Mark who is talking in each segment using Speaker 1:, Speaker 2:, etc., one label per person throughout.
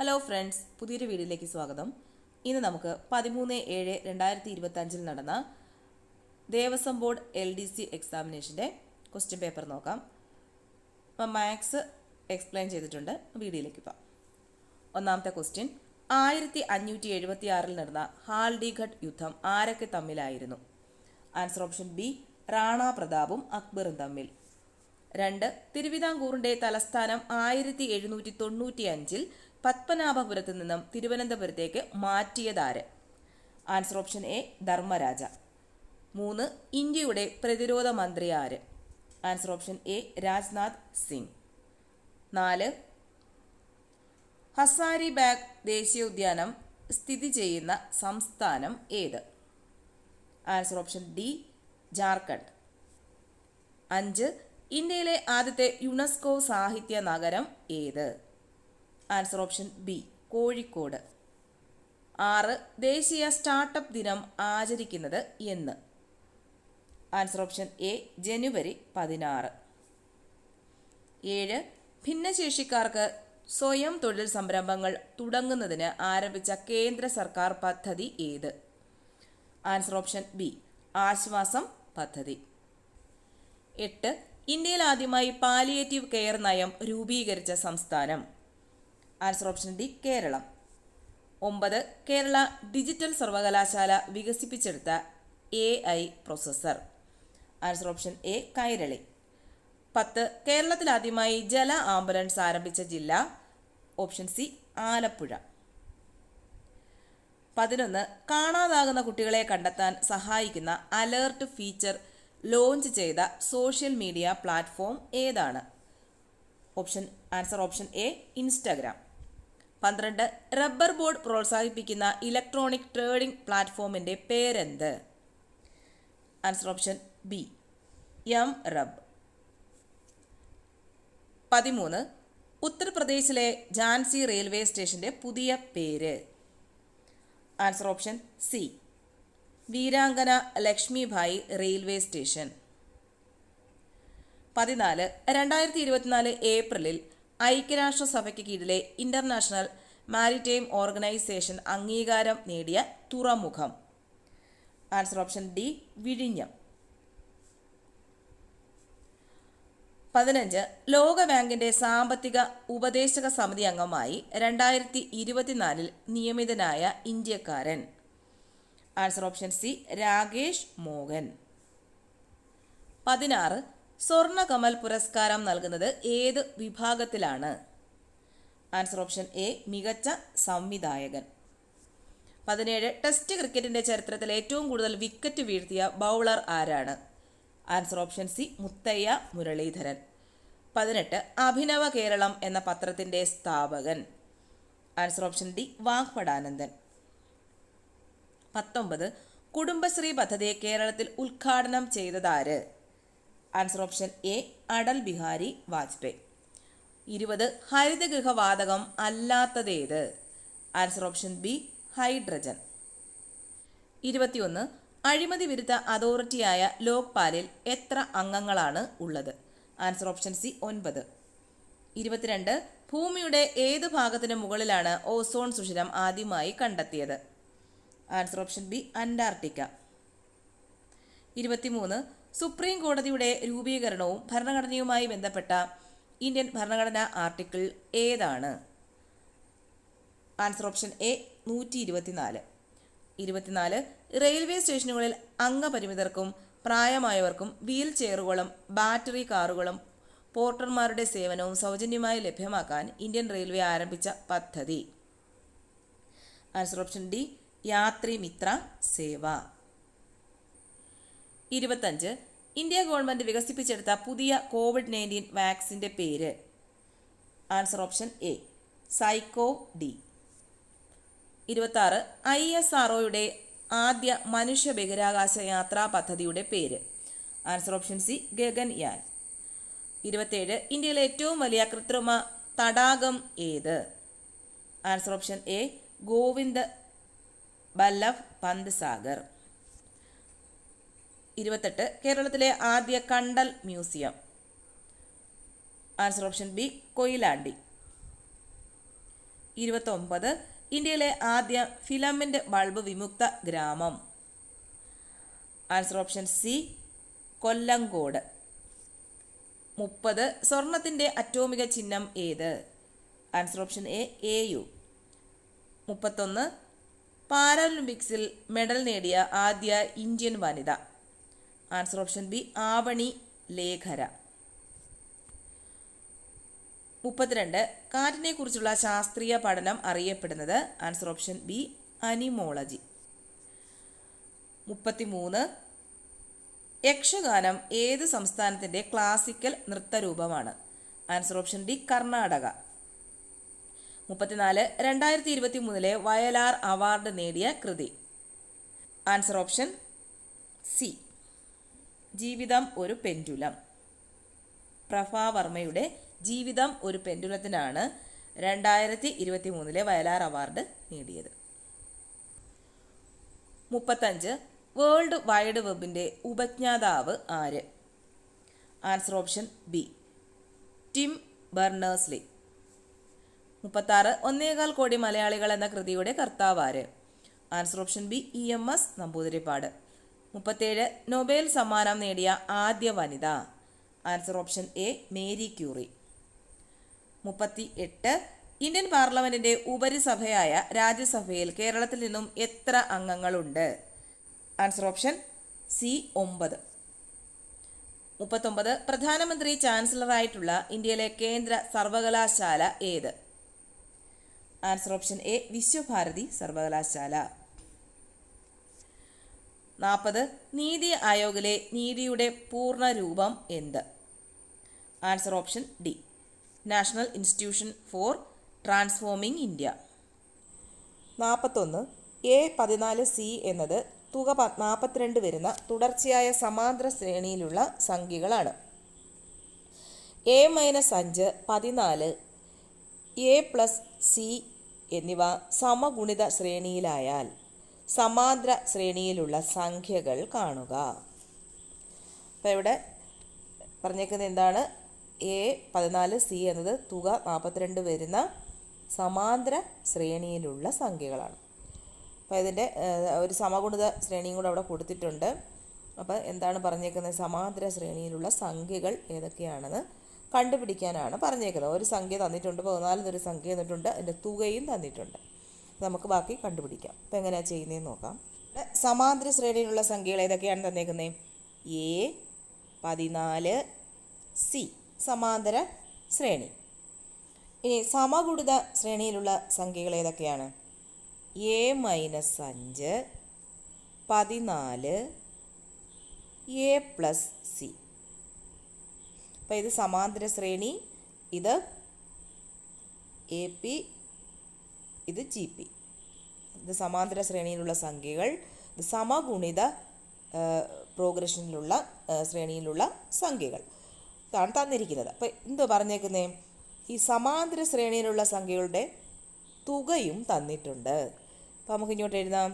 Speaker 1: Hello friends, പുതിയൊരു വീഡിയോയിലേക്ക് സ്വാഗതം. ഇന്ന് നമുക്ക് 13/7/2025 നടന്ന ദേവസ്വം ബോർഡ് LDC എക്സാമിനേഷൻ്റെ ക്വസ്റ്റ്യൻ പേപ്പർ നോക്കാം. അപ്പം മാത്സ് എക്സ്പ്ലെയിൻ ചെയ്തിട്ടുണ്ട്. വീഡിയോയിലേക്ക് പോകാം. ഒന്നാമത്തെ ക്വസ്റ്റ്യൻ, 1576 നടന്ന ഹാൽഡിഘട്ട് യുദ്ധം ആരൊക്കെ തമ്മിലായിരുന്നു? ആൻസർ ഓപ്ഷൻ ബി, റാണാ പ്രതാപും അക്ബറും തമ്മിൽ. 2. തിരുവിതാംകൂറിൻ്റെ തലസ്ഥാനം 1795 പത്മനാഭപുരത്ത് നിന്നും തിരുവനന്തപുരത്തേക്ക് മാറ്റിയതാര്? Answer option A, Dharmaraja. 3. ഇന്ത്യയുടെ പ്രതിരോധ മന്ത്രി ആര്? Answer option A, Rajnath Singh. 4. Hazaribagh ദേശീയോദ്യാനം സ്ഥിതി ചെയ്യുന്ന സംസ്ഥാനം ഏത്? Answer option D, Jharkhand. 5. ഇന്ത്യയിലെ ആദ്യത്തെ യുനെസ്കോ സാഹിത്യ നഗരം ഏത്? Answer option B, Kozhikode. 6. ദേശീയ സ്റ്റാർട്ടപ്പ് ദിനം ആചരിക്കുന്നത് എന്ന്? ആൻസർ ഓപ്ഷൻ എ, ജനുവരി 16. 7. ഭിന്നശേഷിക്കാർക്ക് സ്വയം തൊഴിൽ സംരംഭങ്ങൾ തുടങ്ങുന്നതിന് ആരംഭിച്ച കേന്ദ്ര സർക്കാർ പദ്ധതി ഏത്? ആൻസർ ഓപ്ഷൻ ബി, ആശ്വാസം പദ്ധതി. 8. ഇന്ത്യയിൽ ആദ്യമായി പാലിയേറ്റീവ് കെയർ നയം രൂപീകരിച്ച സംസ്ഥാനം? Answer option D, Keralam. 9. Kerala digital സർവകലാശാല വികസിപ്പിച്ചെടുത്ത AI processor? Answer option A, Kairali. 10. കേരളത്തിൽ ആദ്യമായി ജല ആംബുലൻസ് ആരംഭിച്ച ജില്ല? Option C, Alappuzha. 11. കാണാതാകുന്ന കുട്ടികളെ കണ്ടെത്താൻ സഹായിക്കുന്ന അലേർട്ട് ഫീച്ചർ ലോഞ്ച് ചെയ്ത സോഷ്യൽ മീഡിയ പ്ലാറ്റ്ഫോം ഏതാണ്? Answer option A, Instagram. 12. Rubber board പ്രോത്സാഹിപ്പിക്കുന്ന ഇലക്ട്രോണിക് ട്രേഡിംഗ് പ്ലാറ്റ്ഫോമിൻ്റെ പേരെന്ത്? ആൻസർ ഓപ്ഷൻ ബി, റബ്. 13. ഉത്തർപ്രദേശിലെ ഝാൻസി റെയിൽവേ സ്റ്റേഷൻ്റെ പുതിയ പേര്? Answer option C, Veerangana Lakshmibai railway station. 14. 2024 ഏപ്രിലിൽ ഐക്യരാഷ്ട്രസഭയ്ക്ക് കീഴിലെ ഇന്റർനാഷണൽ മാരിടൈം ഓർഗനൈസേഷൻ അംഗീകാരം നേടിയ തുറമുഖം? ആൻസർ ഓപ്ഷൻ ഡി, വിഴിഞ്ഞം. 15. ലോകബാങ്കിന്റെ സാമ്പത്തിക ഉപദേശക സമിതി അംഗമായി 2024 നിയമിതനായ ഇന്ത്യക്കാരൻ? Answer option C, Rakesh Mohan. 16. Swarna Kamal പുരസ്കാരം നൽകുന്നത് ഏത് വിഭാഗത്തിലാണ്? ആൻസർ ഓപ്ഷൻ എ, മികച്ച സംവിധായകൻ. 17. ടെസ്റ്റ് ക്രിക്കറ്റിന്റെ ചരിത്രത്തിൽ ഏറ്റവും കൂടുതൽ വിക്കറ്റ് വീഴ്ത്തിയ ബൗളർ ആരാണ്? Answer option C, Muttiah Muralitharan. 18. Abhinava Keralam എന്ന പത്രത്തിന്റെ സ്ഥാപകൻ? Answer option D, Vagbhatanandan. 19. Kudumbashree പദ്ധതി കേരളത്തിൽ ഉദ്ഘാടനം ചെയ്തതാര്? Answer option A, Atal Bihari Vajpayee. 20. ഹരിതഗൃഹവാതകം അല്ലാത്തതേത്? Answer option B, hydrogen. 21. അഴിമതി വിരുദ്ധ അതോറിറ്റിയായ ലോക്പാലിൽ എത്ര അംഗങ്ങളാണ് ഉള്ളത്? Answer option C, 9. 22. ഭൂമിയുടെ ഏത് ഭാഗത്തിന് മുകളിലാണ് ഓസോൺ സുഷിരം ആദ്യമായി കണ്ടെത്തിയത്? Answer option B, Antarctica. 23. Supreme കോടതിയുടെ രൂപീകരണവും ഭരണഘടനയുമായി ബന്ധപ്പെട്ട ഇന്ത്യൻ ഭരണഘടനാ ആർട്ടിക്കിൾ ഏതാണ്? Answer option A, 124. 24. റെയിൽവേ സ്റ്റേഷനുകളിൽ അംഗപരിമിതർക്കും പ്രായമായവർക്കും വീൽ ചെയറുകളും ബാറ്ററി കാറുകളും പോർട്ടർമാരുടെ സേവനവും സൗജന്യമായി ലഭ്യമാക്കാൻ ഇന്ത്യൻ റെയിൽവേ ആരംഭിച്ച പദ്ധതി? ആൻസർ ഓപ്ഷൻ ഡി, യാത്രി മിത്ര സേവ. 25. ഇന്ത്യ ഗവൺമെന്റ് വികസിപ്പിച്ചെടുത്ത പുതിയ COVID-19 വാക്സിന്റെ പേര്? Answer option A, psycho D. 26. ISROയുടെ ആദ്യ മനുഷ്യ ബഹിരാകാശ യാത്രാ പദ്ധതിയുടെ പേര്? Answer option C, Gaganyaan. 27. ഇന്ത്യയിലെ ഏറ്റവും വലിയ കൃത്രിമ തടാകം ഏത്? Answer option A, Govind Ballabh പന്ത് സാഗർ. 28. കേരളത്തിലെ ആദ്യ കണ്ടൽ museum? Answer option B, Koyilandy. 29 ഇന്ത്യയിലെ ആദ്യ ഫിലമെന്റ് ബൾബ് വിമുക്ത ഗ്രാമം. Answer option C Kollengode. 30 സ്വർണത്തിന്റെ അറ്റോമിക ചിഹ്നം ഏത്? Answer option A AU. 31 പാരാലിമ്പിക്സിൽ മെഡൽ നേടിയ ആദ്യ ഇന്ത്യൻ വനിത. Answer option B Avani Lekhara. 32 കാറ്റിനെ കുറിച്ചുള്ള ശാസ്ത്രീയ പഠനം അറിയപ്പെടുന്നത്. Answer option B anemology. 33 Yakshaganam ഏത് സംസ്ഥാനത്തിന്റെ ക്ലാസിക്കൽ നൃത്തരൂപമാണ്? Answer option D Karnataka. 34 2023 Vayalar award നേടിയ കൃതി. ആൻസർ ഓപ്ഷൻ സി ജീവിതം ഒരു പെൻഡുലം. പ്രഭാവർമ്മയുടെ ജീവിതം ഒരു പെൻഡുലത്തിനാണ് 2023 വയലാർ അവാർഡ് നേടിയത്. 35 വേൾഡ് വൈഡ് വെബിന്റെ ഉപജ്ഞാതാവ് ആര്? Answer option B Tim Berners Lee. 36 1.25 കോടി മലയാളികൾ എന്ന കൃതിയുടെ കർത്താവ് ആര്? Answer option B EMS Namboodiripad. 37 Nobel സമ്മാനം നേടിയ ആദ്യ വനിത. Answer option A Marie Curie. 38 Indian പാർലമെന്റിന്റെ ഉപരിസഭയായ രാജ്യസഭയിൽ കേരളത്തിൽ നിന്നും എത്ര അംഗങ്ങളുണ്ട്? Answer option C 9. 39 പ്രധാനമന്ത്രി ചാൻസലറായിട്ടുള്ള ഇന്ത്യയിലെ കേന്ദ്ര സർവകലാശാല ഏത്? ആൻസർ ഓപ്ഷൻ എ വിശ്വഭാരതി സർവകലാശാല. 40 നീതി ആയോഗിലെ നീതിയുടെ പൂർണ്ണ രൂപം എന്ത്? Answer option D national institution for transforming India. 41 A14C എന്നത് തുക 42 വരുന്ന തുടർച്ചയായ സമാന്തര ശ്രേണിയിലുള്ള സംഖ്യകളാണ്. A-5 14 A+C എന്നിവ സമഗുണിത ശ്രേണിയിലായാൽ സമാന്തര ശ്രേണിയിലുള്ള സംഖ്യകൾ കാണുക. അപ്പോൾ ഇവിടെ പറഞ്ഞേക്കുന്നത് എന്താണ്? A14C എന്നത് തുക 42 വരുന്ന സമാന്തര ശ്രേണിയിലുള്ള സംഖ്യകളാണ്. അപ്പോൾ ഇതിൻ്റെ ഒരു സമഗുണിത ശ്രേണിയും കൂടെ അവിടെ കൊടുത്തിട്ടുണ്ട്. അപ്പോൾ എന്താണ് പറഞ്ഞേക്കുന്നത്? സമാന്തര ശ്രേണിയിലുള്ള സംഖ്യകൾ ഏതൊക്കെയാണെന്ന് കണ്ടുപിടിക്കാനാണ് പറഞ്ഞേക്കുന്നത്. ഒരു സംഖ്യ തന്നിട്ടുണ്ട്, 14 എന്നൊരു സംഖ്യ തന്നിട്ടുണ്ട്, അതിൻ്റെ തുകയും തന്നിട്ടുണ്ട്. നമുക്ക് ബാക്കി കണ്ടുപിടിക്കാം. അപ്പോൾ എങ്ങനെയാണ് ചെയ്യുന്നതെന്ന് നോക്കാം. സമാന്തര ശ്രേണിയിലുള്ള സംഖ്യകൾ ഏതൊക്കെയാണ് തന്നേക്കുന്നത്? A14C സമാന്തര ശ്രേണി. ഇനി സമഗുണിത ശ്രേണിയിലുള്ള സംഖ്യകൾ ഏതൊക്കെയാണ്? A-5 14 A+C. അപ്പോൾ ഇത് സമാന്തര ശ്രേണി, ഇത് AP, ഇത് GP. ഇത് സമാന്തര ശ്രേണിയിലുള്ള സംഖ്യകൾ, ഇത് സമഗുണിത പ്രോഗ്രഷനിലുള്ള ശ്രേണിയിലുള്ള സംഖ്യകൾ ഇതാണ് തന്നിരിക്കുന്നത്. അപ്പോൾ എന്ത് പറഞ്ഞേക്കുന്നത്? ഈ സമാന്തര ശ്രേണിയിലുള്ള സംഖ്യകളുടെ തുകയും തന്നിട്ടുണ്ട്. അപ്പോൾ നമുക്ക് ഇങ്ങോട്ട് എഴുതാം.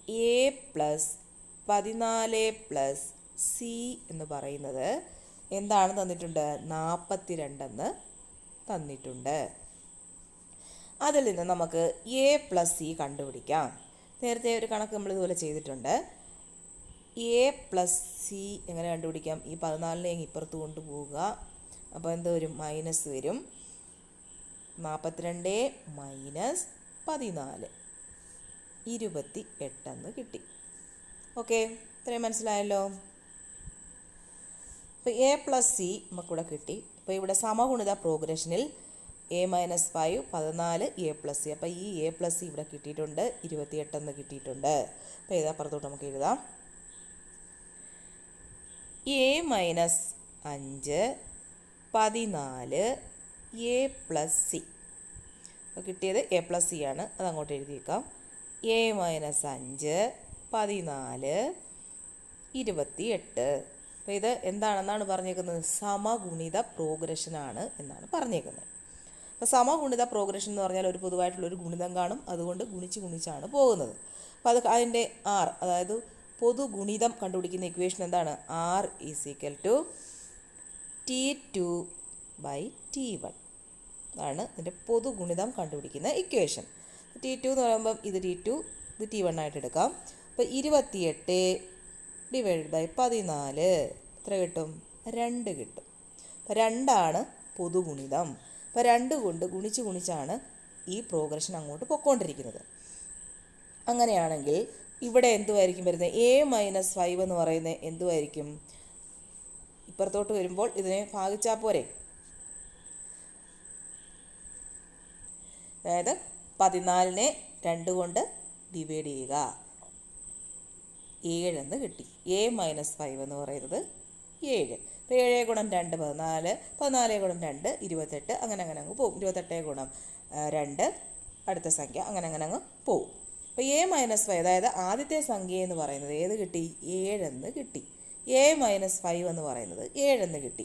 Speaker 1: A+14+C എന്ന് പറയുന്നത് എന്താണ് തന്നിട്ടുണ്ട്? 42 എന്ന് തന്നിട്ടുണ്ട്. അതിൽ നിന്ന് നമുക്ക് A+C കണ്ടുപിടിക്കാം. നേരത്തെ ഒരു കണക്ക് നമ്മൾ ഇതുപോലെ ചെയ്തിട്ടുണ്ട്. A+C എങ്ങനെ കണ്ടുപിടിക്കാം? ഈ 14 ഇപ്പുറത്ത് കൊണ്ടുപോവുക. അപ്പോൾ എന്ത് വരും? മൈനസ് വരും. 42 മൈനസ് 14 28 എന്ന് കിട്ടി. ഓക്കെ, ഇത്രയും മനസ്സിലായല്ലോ. അപ്പോൾ A+C നമുക്കിവിടെ കിട്ടി. അപ്പോൾ ഇവിടെ സമഗുണിത പ്രോഗ്രഷനിൽ A-5 14 A+C. അപ്പോൾ ഈ A+C ഇവിടെ കിട്ടിയിട്ടുണ്ട്, 28 എന്ന് കിട്ടിയിട്ടുണ്ട്. അപ്പോൾ ഏതാപ്പുറത്തോട്ട് നമുക്ക് എഴുതാം. A-5 14 A+C. അപ്പോൾ കിട്ടിയത് A+C ആണ്, അതങ്ങോട്ട് എഴുതി വയ്ക്കാം. A-5 14 28. അപ്പോൾ ഇത് എന്താണെന്നാണ് പറഞ്ഞേക്കുന്നത്? സമഗുണിത പ്രോഗ്രഷനാണ് എന്നാണ് പറഞ്ഞേക്കുന്നത്. അപ്പോൾ സമഗുണിത പ്രോഗ്രഷൻ എന്ന് പറഞ്ഞാൽ ഒരു പൊതുവായിട്ടുള്ളൊരു ഗുണിതം കാണും, അതുകൊണ്ട് ഗുണിച്ചാണ് പോകുന്നത്. അപ്പോൾ അതിൻ്റെ R, അതായത് പൊതു ഗുണിതം കണ്ടുപിടിക്കുന്ന ഇക്വേഷൻ എന്താണ്? R = T2/T1. ആണ് ഇതിൻ്റെ പൊതുഗുണിതം കണ്ടുപിടിക്കുന്ന ഇക്വേഷൻ. T2 എന്ന് പറയുമ്പം ഇത് T2, ഇത് T1 ആയിട്ട് എടുക്കാം. അപ്പോൾ 28 / 14 എത്ര കിട്ടും? 2 കിട്ടും. അപ്പോൾ 2 പൊതുഗുണിതം. അപ്പോൾ 2 കൊണ്ട് ഗുണിച്ചാണ് ഈ പ്രോഗ്രഷൻ അങ്ങോട്ട് പൊയ്ക്കൊണ്ടിരിക്കുന്നത്. അങ്ങനെയാണെങ്കിൽ ഇവിടെ എന്തുമായിരിക്കും വരുന്നത്? A-5 എന്ന് പറയുന്നത് എന്തുമായിരിക്കും? ഇപ്പുറത്തോട്ട് വരുമ്പോൾ ഇതിനെ ഭാഗിച്ചാൽ പോരെ? അതായത് 14നെ 2 കൊണ്ട് ഡിവൈഡ് ചെയ്യുക, 7 എന്ന് കിട്ടി. A-5 എന്ന് പറയുന്നത് 7. അപ്പോൾ 7 × 2 14, 14 × 2 28, അങ്ങനെ അങ്ങ് പോകും. 28 × 2 അടുത്ത സംഖ്യ, അങ്ങനെ അങ്ങ് പോകും. അപ്പോൾ A-5, അതായത് ആദ്യത്തെ സംഖ്യ എന്ന് പറയുന്നത് ഏത് കിട്ടി? 7 എന്ന് കിട്ടി. A-5 എന്ന് പറയുന്നത് 7 എന്ന് കിട്ടി.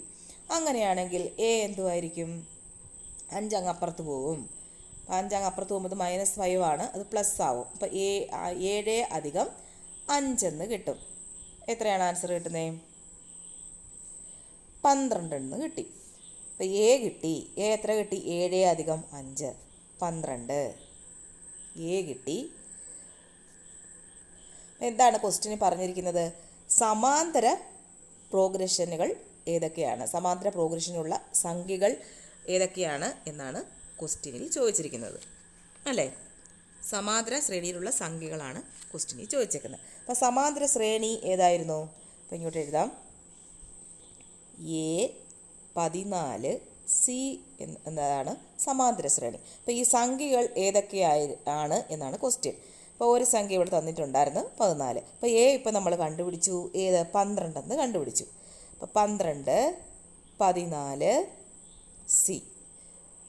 Speaker 1: അങ്ങനെയാണെങ്കിൽ A എന്തുമായിരിക്കും? 5 അങ്ങ് അപ്പുറത്ത് പോകും. 5 അങ്ങ് അപ്പുറത്ത് പോകുമ്പോൾ -5 ആണ്, അത് പ്ലസ് ആവും. അപ്പോൾ 7 + 5 എന്ന് കിട്ടും. എത്രയാണ് ആൻസർ കിട്ടുന്നത്? 12 എന്ന് കിട്ടി. അപ്പോൾ A കിട്ടി. A എത്ര കിട്ടി? 7 + 5 12. A കിട്ടി. എന്താണ് ക്വസ്റ്റ്യനിൽ പറഞ്ഞിരിക്കുന്നത്? സമാന്തര പ്രോഗ്രഷനുകൾ ഏതൊക്കെയാണ്? സമാന്തര പ്രോഗ്രഷനുള്ള സംഖ്യകൾ ഏതൊക്കെയാണ് എന്നാണ് ക്വസ്റ്റ്യനിൽ ചോദിച്ചിരിക്കുന്നത്, അല്ലേ? സമാന്തര ശ്രേണിയിലുള്ള സംഖ്യകളാണ് ക്വസ്റ്റ്യനിൽ ചോദിച്ചേക്കുന്നത്. അപ്പോൾ സമാന്തര ശ്രേണി ഏതായിരുന്നു? അപ്പോൾ ഇങ്ങോട്ട് എഴുതാം. A14C എന്നതാണ് സമാന്തര ശ്രേണി. അപ്പോൾ ഈ സംഖ്യകൾ ഏതൊക്കെയാണ് എന്നാണ് ക്വസ്റ്റ്യൻ. അപ്പോൾ ഒരു സംഖ്യ ഇവിടെ തന്നിട്ടുണ്ടായിരുന്നു 14. അപ്പോൾ A ഇപ്പോൾ നമ്മൾ കണ്ടുപിടിച്ചു. ഏത്? 12 എന്ന് കണ്ടുപിടിച്ചു. അപ്പോൾ 12 14C.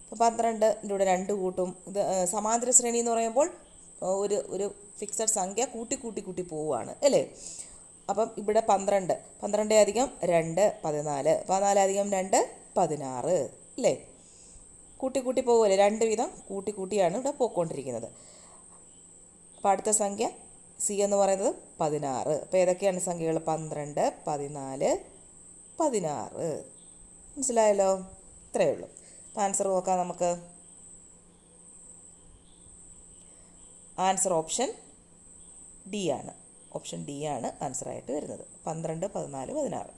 Speaker 1: അപ്പോൾ 12ൻ്റെ കൂടെ 2 കൂട്ടും. ഇത് സമാന്തര ശ്രേണി എന്ന് പറയുമ്പോൾ ഒരു ഫിക്സഡ് സംഖ്യ കൂട്ടി പോവുകയാണ്, അല്ലേ? അപ്പം ഇവിടെ 12 + 2 14, 14 + 2 16, അല്ലേ? കൂട്ടി പോകുമല്ലേ? 2 വീതം കൂട്ടിയാണ് ഇവിടെ പോയിക്കൊണ്ടിരിക്കുന്നത്. അപ്പോൾ അടുത്ത സംഖ്യ C എന്ന് പറയുന്നത് 16. അപ്പോൾ ഏതൊക്കെയാണ് സംഖ്യകൾ? 12 14 16. മനസ്സിലായല്ലോ? ഇത്രയേ ഉള്ളൂ. അപ്പോൾ ആൻസർ നോക്കാം നമുക്ക്. ആൻസർ ഓപ്ഷൻ D ആണ്. ഓപ്ഷൻ D ആണ് ആൻസറായിട്ട് വരുന്നത്. 12 14 16.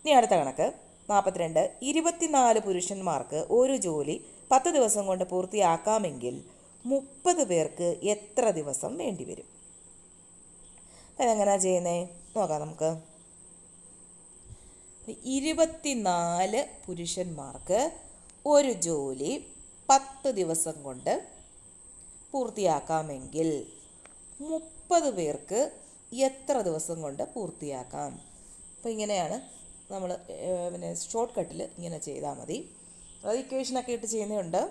Speaker 1: ഇനി അടുത്ത കണക്ക് 42. 24 പുരുഷന്മാർക്ക് ഒരു ജോലി 10 ദിവസം കൊണ്ട് പൂർത്തിയാക്കാമെങ്കിൽ 30 പേർക്ക് എത്ര ദിവസം വേണ്ടി വരും? അതെങ്ങനെയാണ് ചെയ്യുന്നത് നോക്കാം നമുക്ക്. 24 പുരുഷന്മാർക്ക് ഒരു ജോലി 10 ദിവസം കൊണ്ട് പൂർത്തിയാക്കാമെങ്കിൽ 30 പേർക്ക് എത്ര ദിവസം കൊണ്ട് പൂർത്തിയാക്കാം? അപ്പോൾ ഇങ്ങനെയാണ് നമ്മൾ ഷോർട്ട് കട്ടിൽ ഇങ്ങനെ ചെയ്താൽ മതി. അത് ഇക്വേഷനൊക്കെ ഇട്ട് ചെയ്യുന്നുണ്ട്.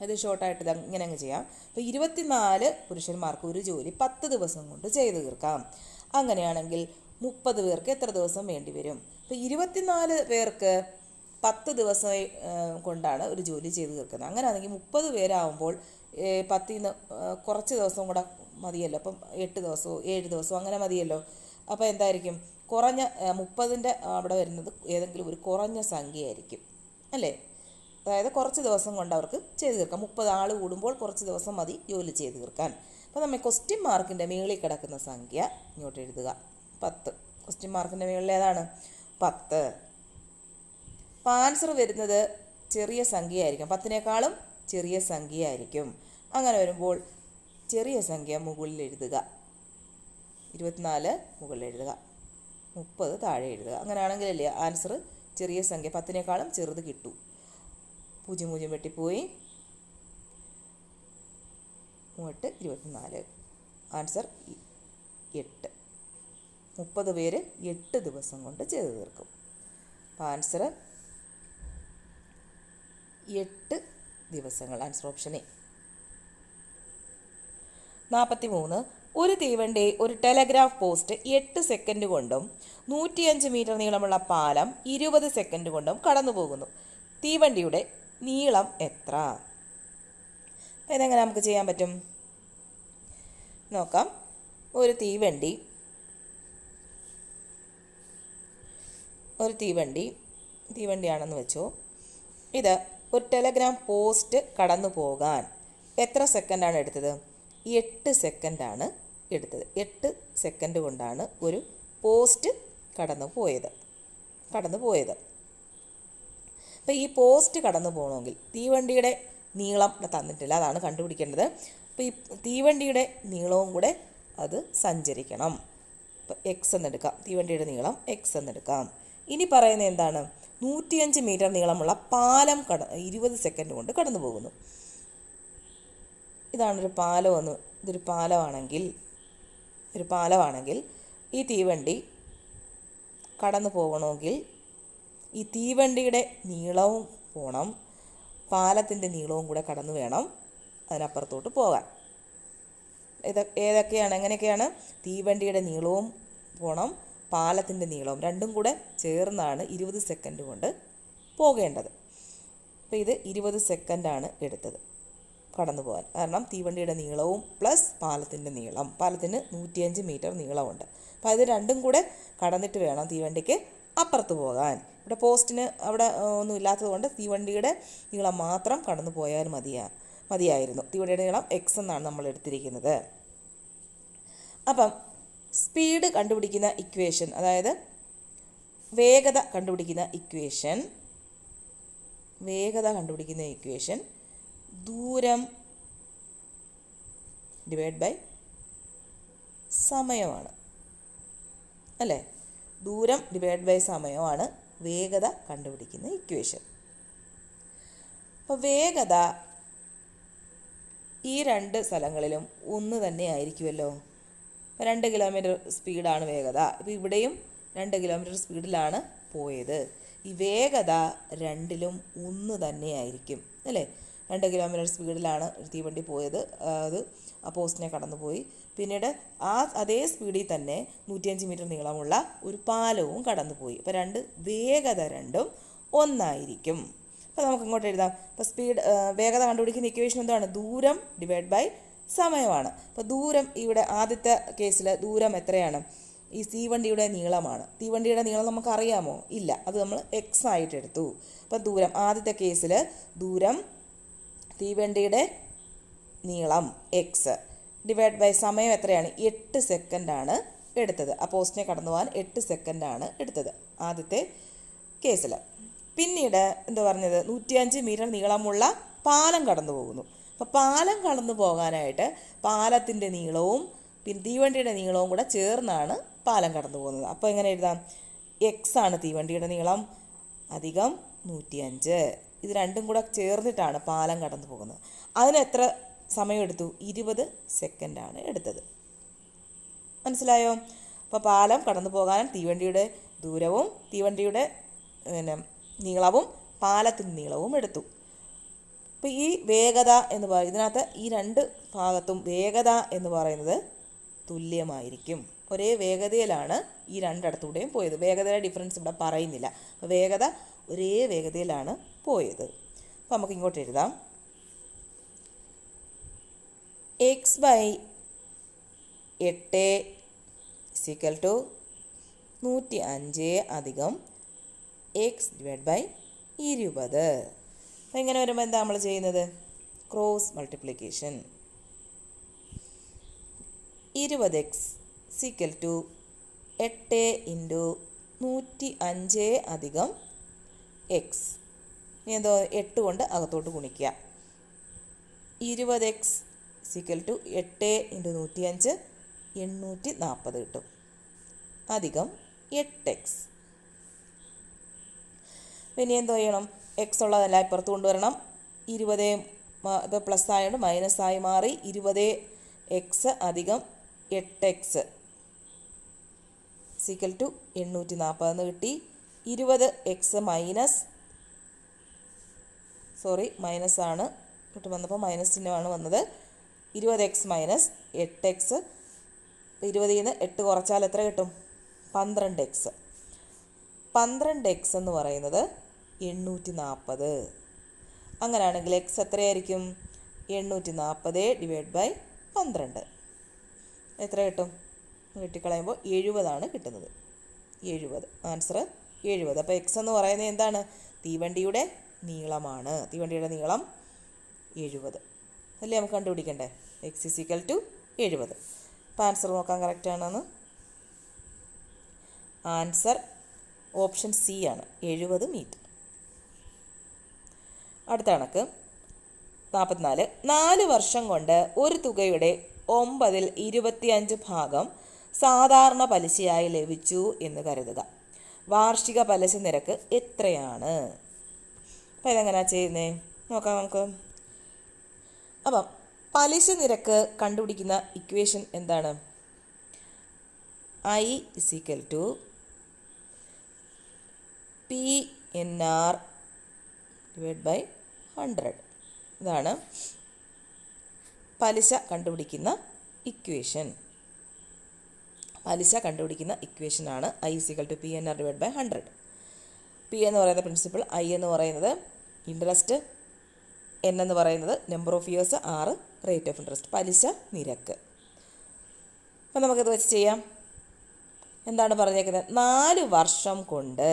Speaker 1: അത് ഷോർട്ടായിട്ട് ഇങ്ങനെ അങ്ങ് ചെയ്യാം. അപ്പോൾ 24 പുരുഷന്മാർക്ക് ഒരു ജോലി 10 ദിവസം കൊണ്ട് ചെയ്ത് തീർക്കാം. അങ്ങനെയാണെങ്കിൽ 30 പേർക്ക് എത്ര ദിവസം വേണ്ടി വരും? അപ്പോൾ 24 പേർക്ക് 10 ദിവസം കൊണ്ടാണ് ഒരു ജോലി ചെയ്ത് തീർക്കുന്നത്. അങ്ങനെയാണെങ്കിൽ 30 പേരാകുമ്പോൾ 10 കുറച്ച് ദിവസം കൂടെ മതിയല്ലോ. അപ്പം 8 ദിവസമോ 7 ദിവസമോ അങ്ങനെ മതിയല്ലോ. അപ്പോൾ എന്തായിരിക്കും? കുറഞ്ഞ 30ൻ്റെ അവിടെ വരുന്നത് ഏതെങ്കിലും ഒരു കുറഞ്ഞ സംഖ്യയായിരിക്കും, അല്ലേ? അതായത് കുറച്ച് ദിവസം കൊണ്ട് അവർക്ക് ചെയ്ത് തീർക്കാം. 30 ആൾ കൂടുമ്പോൾ കുറച്ച് ദിവസം മതി ജോലി ചെയ്ത് തീർക്കാൻ. അപ്പോൾ നമ്മൾ ക്വസ്റ്റ്യൻ മാർക്കിൻ്റെ മുകളിൽ കിടക്കുന്ന സംഖ്യ ഇങ്ങോട്ട് എഴുതുക. 10. ക്വസ്റ്റ്യൻ മാർക്കിൻ്റെ മുകളിൽ ഏതാണ്? 10. അപ്പോൾ ആൻസർ വരുന്നത് ചെറിയ സംഖ്യയായിരിക്കും. 10നേക്കാളും ചെറിയ സംഖ്യയായിരിക്കും. അങ്ങനെ വരുമ്പോൾ ചെറിയ സംഖ്യ മുകളിൽ എഴുതുക. 24 മുകളിൽ എഴുതുക, 30 താഴെ എഴുതുക. അങ്ങനെയാണെങ്കിലല്ലേ ആൻസർ ചെറിയ സംഖ്യ 10നേക്കാളും ചെറുത് കിട്ടൂ. 0 വെട്ടിപ്പോയി. 3 24. ആൻസർ 8. 30 പേര് 8 ദിവസം കൊണ്ട് ചെയ്ത് തീർക്കും. അപ്പോൾ ആൻസർ 8 ദിവസങ്ങൾ. Answer option A. 43. ഒരു തീവണ്ടി ഒരു ടെലഗ്രാഫ് പോസ്റ്റ് 8 സെക്കൻഡ് കൊണ്ടും 105 മീറ്റർ നീളമുള്ള പാലം 20 സെക്കൻഡ് കൊണ്ടും കടന്നു പോകുന്നു. തീവണ്ടിയുടെ നീളം എത്ര? ഇതെങ്ങനെ നമുക്ക് ചെയ്യാൻ പറ്റും നോക്കാം. ഒരു തീവണ്ടിയാണെന്ന് വെച്ചോ. ഇത് ഒരു ടെലഗ്രാം പോസ്റ്റ് കടന്നു പോകാൻ എത്ര സെക്കൻഡാണ് എടുത്തത്? 8 സെക്കൻഡാണ് എടുത്തത്. 8 സെക്കൻഡ് കൊണ്ടാണ് ഒരു പോസ്റ്റ് കടന്നു പോയത്. അപ്പോൾ ഈ പോസ്റ്റ് കടന്നു പോകണമെങ്കിൽ തീവണ്ടിയുടെ നീളം തന്നിട്ടില്ല, അതാണ് കണ്ടുപിടിക്കേണ്ടത്. അപ്പോൾ ഈ തീവണ്ടിയുടെ നീളവും കൂടെ അത് സഞ്ചരിക്കണം. ഇപ്പോൾ എക്സ് എന്നെടുക്കാം, തീവണ്ടിയുടെ നീളം എക്സ് എന്നെടുക്കാം. ഇനി പറയുന്നത് എന്താണ്? 105 മീറ്റർ നീളമുള്ള പാലം 20 സെക്കൻഡ് കൊണ്ട് കടന്നു പോകുന്നു. ഇതൊരു പാലമാണെങ്കിൽ ഈ തീവണ്ടി കടന്നു പോകണമെങ്കിൽ ഈ തീവണ്ടിയുടെ നീളവും പോകണം, പാലത്തിൻ്റെ നീളവും കൂടെ കടന്നു വേണം അതിനപ്പുറത്തോട്ട് പോകാൻ. എങ്ങനെയൊക്കെയാണ്? തീവണ്ടിയുടെ നീളവും പോകണം, പാലത്തിൻ്റെ നീളവും, രണ്ടും കൂടെ ചേർന്നാണ് 20 സെക്കൻഡ് കൊണ്ട് പോകേണ്ടത്. അപ്പോൾ ഇത് 20 സെക്കൻഡാണ് എടുത്തത് കടന്നു പോകാൻ. കാരണം തീവണ്ടിയുടെ നീളവും പ്ലസ് പാലത്തിൻ്റെ നീളം, പാലത്തിന് 105 മീറ്റർ നീളമുണ്ട്. അപ്പോൾ അത് രണ്ടും കൂടെ കടന്നിട്ട് വേണം തീവണ്ടിക്ക് അപ്പുറത്ത് പോകാൻ. ഇവിടെ പോസ്റ്റിന് അവിടെ ഒന്നും ഇല്ലാത്തതുകൊണ്ട് തീവണ്ടിയുടെ നീളം മാത്രം കടന്നു പോയാൽ മതിയായിരുന്നു. തീവണ്ടിയുടെ നീളം എക്സ് എന്നാണ് നമ്മൾ എടുത്തിരിക്കുന്നത്. അപ്പം സ്പീഡ് കണ്ടുപിടിക്കുന്ന ഇക്വേഷൻ, അതായത് വേഗത കണ്ടുപിടിക്കുന്ന ഇക്വേഷൻ ദൂരം ഡിവൈഡ് ബൈ സമയമാണ് അല്ലേ? ദൂരം ഡിവൈഡ് ബൈ സമയമാണ് വേഗത കണ്ടുപിടിക്കുന്ന ഇക്വേഷൻ. അപ്പോൾ വേഗത ഈ രണ്ട് സ്ഥലങ്ങളിലും ഒന്ന് തന്നെ ആയിരിക്കുമല്ലോ. 2 കിലോമീറ്റർ സ്പീഡാണ് വേഗത. ഇപ്പോൾ ഇവിടെയും 2 കിലോമീറ്റർ സ്പീഡിലാണ് പോയത്. ഈ വേഗത രണ്ടിലും ഒന്ന് തന്നെ ആയിരിക്കും അല്ലേ? 2 കിലോമീറ്റർ സ്പീഡിലാണ് തീവണ്ടി പോയത്, അത് ആ പോസ്റ്റിനെ കടന്നുപോയി. പിന്നീട് അതേ സ്പീഡിൽ തന്നെ 105 മീറ്റർ നീളമുള്ള ഒരു പാലവും കടന്നുപോയി. അപ്പോൾ വേഗത രണ്ടും ഒന്നായിരിക്കും. അപ്പോൾ നമുക്ക് ഇങ്ങോട്ട് എഴുതാം. അപ്പോൾ വേഗത കണ്ടുപിടിക്കുന്ന ഇക്വേഷൻ എന്താണ്? ദൂരം ഡിവൈഡ് ബൈ സമയമാണ്. അപ്പോൾ ദൂരം, ഇവിടെ ആദ്യത്തെ കേസിൽ ദൂരം എത്രയാണ്? ഈ തീവണ്ടിയുടെ നീളമാണ്. തീവണ്ടിയുടെ നീളം നമുക്കറിയാമോ? ഇല്ല, അത് നമ്മൾ എക്സ് ആയിട്ട് എടുത്തു. അപ്പോൾ ദൂരം, ആദ്യത്തെ കേസിൽ ദൂരം തീവണ്ടിയുടെ നീളം എക്സ് ഡിവൈഡ് ബൈ സമയം എത്രയാണ്? 8 സെക്കൻഡാണ് എടുത്തത്. ആ പോസ്റ്റിനെ കടന്നു പോകാൻ 8 സെക്കൻഡാണ് എടുത്തത് ആദ്യത്തെ കേസിൽ. പിന്നീട് എന്താ പറഞ്ഞത്? 105 മീറ്റർ നീളമുള്ള പാലം കടന്നു പോകുന്നു. അപ്പോൾ പാലം കടന്നു പോകാനായിട്ട് പാലത്തിൻ്റെ നീളവും പിന്നെ തീവണ്ടിയുടെ നീളവും കൂടെ ചേർന്നാണ് പാലം കടന്നു പോകുന്നത്. അപ്പോൾ എങ്ങനെ എഴുതാം? എക്സ് ആണ് തീവണ്ടിയുടെ നീളം അധികം 105. ഇത് രണ്ടും കൂടെ ചേർന്നിട്ടാണ് പാലം കടന്നു പോകുന്നത്. അതിന് എത്ര സമയം എടുത്തു? 20 സെക്കൻഡാണ് എടുത്തത്. മനസ്സിലായോ? അപ്പോൾ പാലം കടന്നു പോകാൻ തീവണ്ടിയുടെ ദൂരവും തീവണ്ടിയുടെ നീളവും പാലത്തിൻ്റെ നീളവും എടുത്തു. അപ്പോൾ ഈ വേഗത എന്ന് പറയുന്നത്, ഇതിനകത്ത് ഈ രണ്ട് ഭാഗത്തും വേഗത എന്ന് പറയുന്നത് തുല്യമായിരിക്കും. ഒരേ വേഗതയിലാണ് ഈ രണ്ടിടത്തൂടെയും പോയത്. വേഗതയുടെ ഡിഫറൻസ് ഇവിടെ പറയുന്നില്ല. അപ്പോൾ വേഗത ഒരേ വേഗതയിലാണ് പോയത്. അപ്പോൾ നമുക്ക് ഇങ്ങോട്ട് എഴുതാം. എക്സ് ബൈ 8 ഈക്വൽ ടു 105 അധികം എക്സ് ഡിവൈഡ് ബൈ 20. അപ്പോൾ ഇങ്ങനെ വരുമ്പോൾ എന്താ നമ്മൾ ചെയ്യുന്നത്? Cross multiplication. 20x equal to 8 into 105 അധികം എക്സ്. ഇനി എന്തോ 8 കൊണ്ട് അകത്തോട്ട് ഗുണിക്കുക. 20x ഈക്വൽ ടു 8 ഇൻറ്റു 105 840 കിട്ടും അധികം 8x. പിന്നെ എന്തോ ചെയ്യണം? എക്സ് ഉള്ളതല്ല ഇപ്പുറത്ത് കൊണ്ടുവരണം. 20 ഇപ്പോൾ പ്ലസ് ആയതുകൊണ്ട് മൈനസ് ആയി മാറി. 20x അധികം 8x ഈക്വൽ ടു 840 എന്ന് കിട്ടി. 20x മൈനസ് ആണ് ഇട്ട് വന്നപ്പോൾ മൈനസ് ചിഹ്നമാണ് വന്നത്. 20x minus 8x. 20ൽ നിന്ന് 8 കുറച്ചാൽ എത്ര കിട്ടും? 12x. 12x എന്ന് പറയുന്നത് 840. അങ്ങനെയാണെങ്കിൽ എക്സ് എത്രയായിരിക്കും? 840 ഡിവൈഡ് ബൈ 12 എത്ര കിട്ടും? വെട്ടിക്കളയുമ്പോൾ 70 കിട്ടുന്നത്. 70 ആൻസർ 70. അപ്പോൾ എക്സ് എന്ന് പറയുന്നത് എന്താണ്? തീവണ്ടിയുടെ നീളമാണ്. തീവണ്ടിയുടെ നീളം 70 അല്ലേ നമുക്ക് കണ്ടുപിടിക്കണ്ടേ. X is equal to 70. അപ്പോൾ ആൻസർ നോക്കാൻ കറക്റ്റാണെന്ന്. ആൻസർ ഓപ്ഷൻ സി ആണ്, 70 മീറ്റർ. അടുത്ത കണക്ക് 44. 4 വർഷം കൊണ്ട് ഒരു തുകയുടെ 9/25 ഭാഗം സാധാരണ പലിശയായി ലഭിച്ചു എന്ന് കരുതുക. വാർഷിക പലിശ നിരക്ക് എത്രയാണ്? അപ്പോൾ ഇതെങ്ങനെയാണ് ചെയ്യുന്നത് നോക്കാം നമുക്ക്. അപ്പം പലിശ നിരക്ക് കണ്ടുപിടിക്കുന്ന ഇക്വേഷൻ എന്താണ്? I is equal to PNR divide by 100. ഇതാണ് പലിശ കണ്ടുപിടിക്കുന്ന ഇക്വേഷൻ. പലിശ കണ്ടുപിടിക്കുന്ന ഇക്വേഷനാണ് I is equal to PNR divide by 100. P എന്ന് പറയുന്ന പ്രിൻസിപ്പിൾ, I എന്ന് പറയുന്നത് ഇൻട്രസ്റ്റ്, N എന്ന് പറയുന്നത് number of years, R rate of interest, പലിശ നിരക്ക്. അപ്പം നമുക്കത് വെച്ച് ചെയ്യാം. എന്താണ് പറഞ്ഞേക്കുന്നത്? 4 വർഷം കൊണ്ട്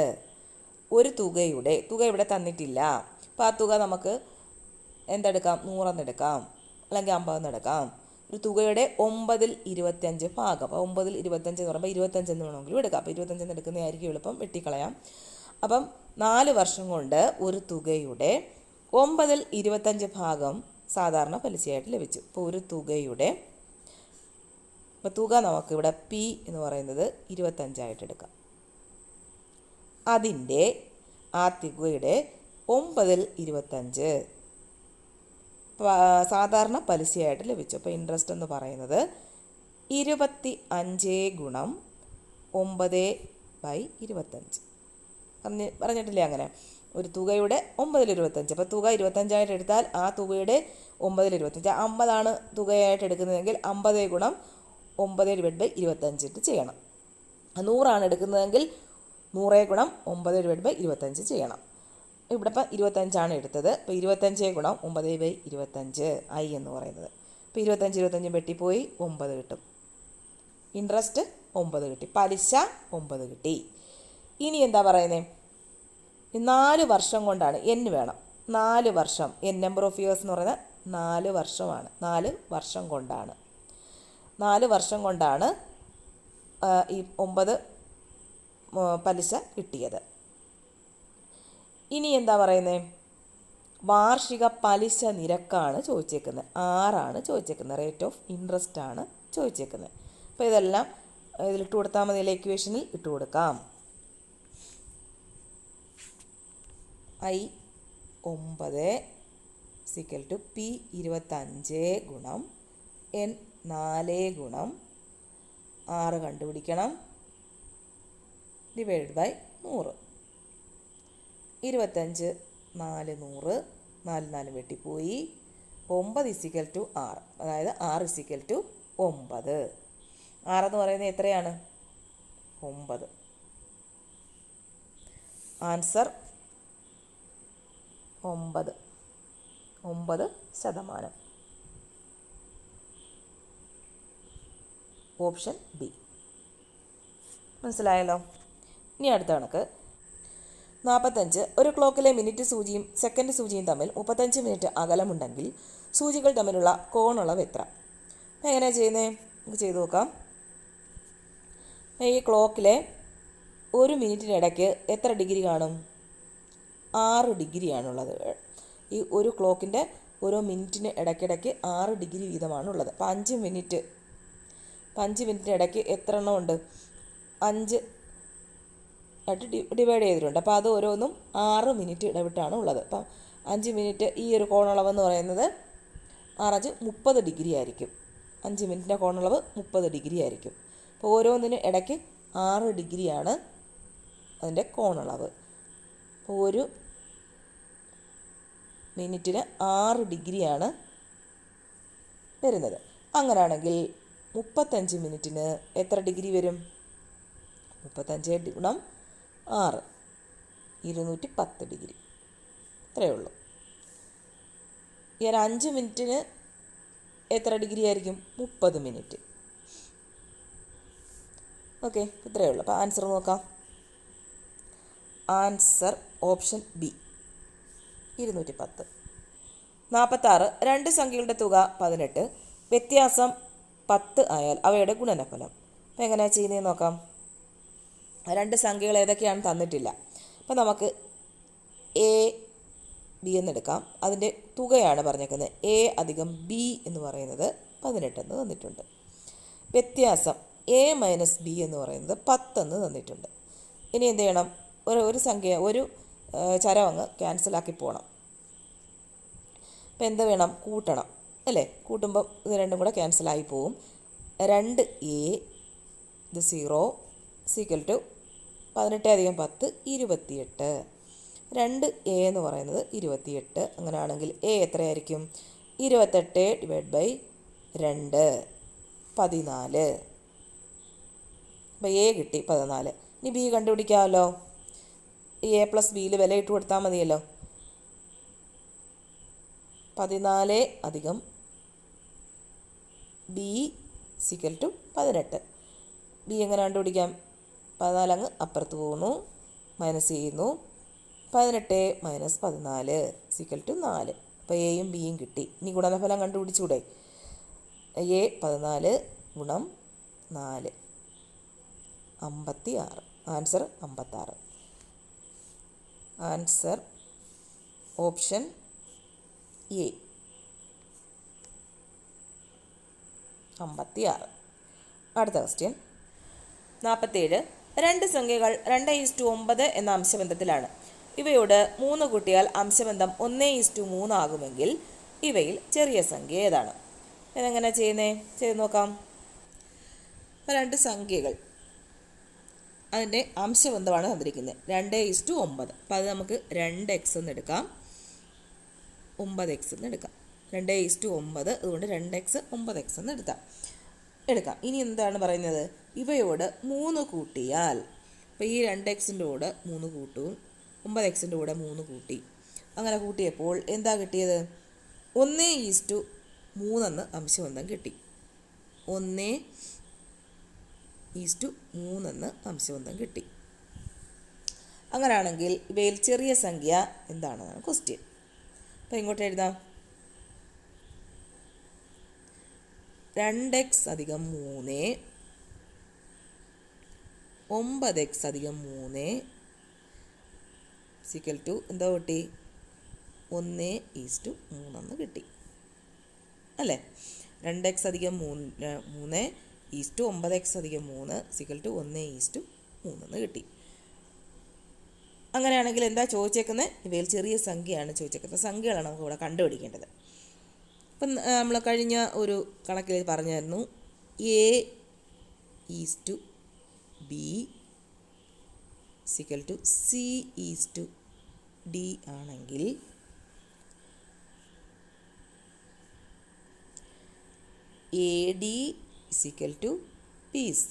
Speaker 1: ഒരു തുക ഇവിടെ തന്നിട്ടില്ല. അപ്പോൾ ആ തുക നമുക്ക് എന്തെടുക്കാം? 100 എന്നെടുക്കാം, അല്ലെങ്കിൽ 50 എന്നെടുക്കാം. ഒരു തുകയുടെ 9/25 ഭാഗം. അപ്പോൾ 9/25 എന്ന് പറയുമ്പോൾ 25 എന്ന് വേണമെങ്കിലും എടുക്കാം. അപ്പോൾ 25 എന്ന് എടുക്കുന്നതായിരിക്കും എളുപ്പം, വെട്ടിക്കളയാം. അപ്പം 4 വർഷം കൊണ്ട് ഒരു തുകയുടെ 9/25 ഭാഗം സാധാരണ പലിശയായിട്ട് ലഭിച്ചു. അപ്പോൾ ഒരു തുകയുടെ തുക നമുക്കിവിടെ P എന്ന് പറയുന്നത് 25 എടുക്കാം. അതിൻ്റെ ആ തുകയുടെ 9/25 സാധാരണ പലിശയായിട്ട് ലഭിച്ചു. അപ്പോൾ ഇൻട്രസ്റ്റ് എന്ന് പറയുന്നത് 25 ഗുണം 9/25 പറഞ്ഞിട്ടില്ലേ അങ്ങനെ. ഒരു തുകയുടെ 9/25. അപ്പോൾ തുക 25 എടുത്താൽ ആ തുകയുടെ 9/25, 50 തുകയായിട്ട് എടുക്കുന്നതെങ്കിൽ 50 ഗുണം 9/25 ഇട്ട് ചെയ്യണം. 100 എടുക്കുന്നതെങ്കിൽ 100 ഗുണം 9/25 ചെയ്യണം. ഇവിടെ ഇപ്പം 25 എടുത്തത്. അപ്പോൾ 25 ഗുണം 9/25 I എന്ന് പറയുന്നത്. അപ്പോൾ 25 വെട്ടിപ്പോയി 9 കിട്ടും. ഇൻട്രസ്റ്റ് 9 കിട്ടി, പലിശ 9 കിട്ടി. ഇനി എന്താ പറയുന്നത്? 4 വർഷം കൊണ്ടാണ്, N വേണം. 4 വർഷം, N നമ്പർ ഓഫ് ഇയേഴ്സ് എന്ന് പറയുന്നത് 4 വർഷമാണ്. 4 വർഷം കൊണ്ടാണ് ഈ 9 പലിശ കിട്ടിയത്. ഇനി എന്താ പറയുന്നത്? വാർഷിക പലിശ നിരക്കാണ് ചോദിച്ചേക്കുന്നത്, R ചോദിച്ചേക്കുന്നത്, റേറ്റ് ഓഫ് ഇൻട്രസ്റ്റ് ആണ് ചോദിച്ചേക്കുന്നത്. അപ്പോൾ ഇതെല്ലാം ഇതിലിട്ട് കൊടുത്താൽ മതി, ഇക്വേഷനിൽ ഇട്ട് കൊടുക്കാം. I 9 സിക്കൽ ടു P 25 ഗുണം N 4 ഗുണം 6 കണ്ടുപിടിക്കണം, ഡിവൈഡ് ബൈ 100. 25 4 100, 4 വെട്ടിപ്പോയി. 9 ഇസിക്കൽ ടു 6, അതായത് 6 ഇസിക്കൽ ടു 9. 6 എന്ന് പറയുന്നത് എത്രയാണ്? 9. ആൻസർ 9%. Option B. മനസ്സിലായല്ലോ. ഇനി അടുത്ത കണക്ക് 45. ഒരു ക്ലോക്കിലെ മിനിറ്റ് സൂചിയും സെക്കൻഡ് സൂചിയും തമ്മിൽ 35 മിനിറ്റ് അകലമുണ്ടെങ്കിൽ സൂചികൾ തമ്മിലുള്ള കോണളവ് എത്ര? എങ്ങനെയാണ് ചെയ്യുന്നത്? നമുക്ക് ചെയ്തു നോക്കാം. ഈ ക്ലോക്കിലെ ഒരു മിനിറ്റിനിടയ്ക്ക് എത്ര ഡിഗ്രി കാണും? 6 ഡിഗ്രിയാണുള്ളത്. ഈ ഒരു ക്ലോക്കിൻ്റെ ഓരോ മിനിറ്റിന് ഇടയ്ക്കിടയ്ക്ക് 6 ഡിഗ്രി വീതമാണുള്ളത്. അപ്പോൾ 5 മിനിറ്റിന് ഇടയ്ക്ക് എത്ര എണ്ണം ഉണ്ട്? 5 ആയിട്ട് ഡിവൈഡ് ചെയ്തിട്ടുണ്ട്. അപ്പോൾ അത് ഓരോന്നും 6 മിനിറ്റ് ഇടവിട്ടാണ് ഉള്ളത്. അപ്പം 5 മിനിറ്റ് ഈ ഒരു കോണളവെന്ന് പറയുന്നത് 6 30 ഡിഗ്രി ആയിരിക്കും. 5 മിനിറ്റിൻ്റെ കോണളവ് 30 ഡിഗ്രി ആയിരിക്കും. അപ്പോൾ ഓരോന്നിനും ഇടയ്ക്ക് 6 ഡിഗ്രിയാണ് അതിൻ്റെ കോണളവ്. അപ്പോൾ ഒരു മിനിറ്റിന് 6 ഡിഗ്രിയാണ് വരുന്നത്. അങ്ങനെയാണെങ്കിൽ 35 മിനിറ്റിന് എത്ര ഡിഗ്രി വരും? 35 ഗുണം 6 210 ഡിഗ്രി. ഇത്രയേ ഉള്ളൂ. ഈ ഒരു 5 മിനിറ്റിന് എത്ര ഡിഗ്രി ആയിരിക്കും? 30 മിനിറ്റ്. ഓക്കെ, ഇത്രയേ ഉള്ളൂ. അപ്പോൾ ആൻസർ നോക്കാം. Answer option B. 210. 46. രണ്ട് സംഖ്യകളുടെ തുക 18, വ്യത്യാസം 10 ആയാൽ അവയുടെ ഗുണനഫലം. അപ്പോൾ എങ്ങനെയാണ് ചെയ്യുന്നതെന്ന് നോക്കാം. രണ്ട് സംഖ്യകൾ ഏതൊക്കെയാണ് തന്നിട്ടില്ല. അപ്പോൾ നമുക്ക് എ ബി എന്നെടുക്കാം. അതിൻ്റെ തുകയാണ് പറഞ്ഞേക്കുന്നത്. എ അധികം ബി എന്ന് പറയുന്നത് 18 എന്ന് തന്നിട്ടുണ്ട്. വ്യത്യാസം എ മൈനസ് ബി എന്ന് പറയുന്നത് 10 എന്ന് തന്നിട്ടുണ്ട്. ഇനി എന്ത് ചെയ്യണം? ഒരു സംഖ്യ ഒരു ചരം അങ്ങ് ക്യാൻസലാക്കി പോകണം. അപ്പോൾ എന്ത് വേണം? കൂട്ടണം അല്ലേ? കൂട്ടുമ്പം ഇത് രണ്ടും കൂടെ ക്യാൻസലായി പോവും. 2 എ ഇത് 0 സീക്വൽ ടു 18 അധികം 10 28. 2 എ എന്ന് പറയുന്നത് 28. അങ്ങനെയാണെങ്കിൽ എ എത്രയായിരിക്കും? 28 ഡിവൈഡ് ബൈ 2 14. അപ്പോൾ എ കിട്ടി 14. ഇനി ബി കണ്ടുപിടിക്കാമല്ലോ. എ പ്ലസ് ബിയിൽ വില ഇട്ട് കൊടുത്താൽ മതിയല്ലോ. 14 അധികം ബി സിക്കൽ ടു 18. ബി എങ്ങനെ കണ്ടുപിടിക്കാം? 14 അങ്ങ് അപ്പുറത്ത് പോകുന്നു, മൈനസ് ചെയ്യുന്നു. 18 മൈനസ് 14 സിക്കൽ ടു 4. അപ്പോൾ എയും ബിയും കിട്ടി. ഇനി ഗുണനഫലം കണ്ടുപിടിച്ചൂടെ? എ 14 ഗുണം 4 56. ആൻസർ 56. Answer option A 56. അടുത്ത ക്വസ്റ്റ്യൻ 47. രണ്ട് സംഖ്യകൾ 2:9 എന്ന അംശബന്ധത്തിലാണ്. ഇവയോട് 3 കൂട്ടിയാൽ അംശബന്ധം 1:3 ആകുമെങ്കിൽ ഇവയിൽ ചെറിയ സംഖ്യ ഏതാണ്? ഇതെങ്ങനെ ചെയ്യുന്നേ? ചെയ്ത് നോക്കാം. രണ്ട് സംഖ്യകൾ, അതിൻ്റെ അംശബന്ധമാണ് തന്നിരിക്കുന്നത് 2:9. അപ്പോൾ അത് നമുക്ക് 2x എന്ന് എടുക്കാം, 9x എന്ന് എടുക്കാം. 2:9 അതുകൊണ്ട് 2x 9x എന്ന് എടുക്കാം. ഇനി എന്താണ് പറയുന്നത്? ഇവയോട് 3 കൂട്ടിയാൽ, അപ്പോൾ ഈ 2xൻ്റെ കൂടെ 3 കൂട്ടും, 9xൻ്റെ കൂടെ 3 കൂട്ടി. അങ്ങനെ കൂട്ടിയപ്പോൾ എന്താ കിട്ടിയത്? 1:3 എന്ന് അംശബന്ധം കിട്ടി. 1:3 എന്ന് അംശബന്ധം കിട്ടി. അങ്ങനെയാണെങ്കിൽ ഇവയിൽ ചെറിയ സംഖ്യ എന്താണെന്നാണ് ക്വസ്റ്റ്യൻ. അപ്പോൾ ഇങ്ങോട്ട് എഴുതാം. 2x അധികം 3, 9x അധികം 3 സിക്കൽ ടു എന്താ കിട്ടി? 1:3 എന്ന് കിട്ടി അല്ലേ? 2x അധികം 3 ഈസ്റ്റു 9x അധികം 3 സിക്കൽ ടു 1:3 എന്ന് കിട്ടി. അങ്ങനെയാണെങ്കിൽ എന്താ ചോദിച്ചേക്കുന്നത്? ഇവയിൽ ചെറിയ സംഖ്യയാണ് ചോദിച്ചേക്കുന്നത്. സംഖ്യകളാണ് നമുക്ക് ഇവിടെ കണ്ടുപിടിക്കേണ്ടത്. ഇപ്പം നമ്മൾ കഴിഞ്ഞ ഒരു കണക്കിൽ പറഞ്ഞായിരുന്നു A:B സിക്കൽ ടു C:D ആണെങ്കിൽ AD സിക്കൽ ടു BC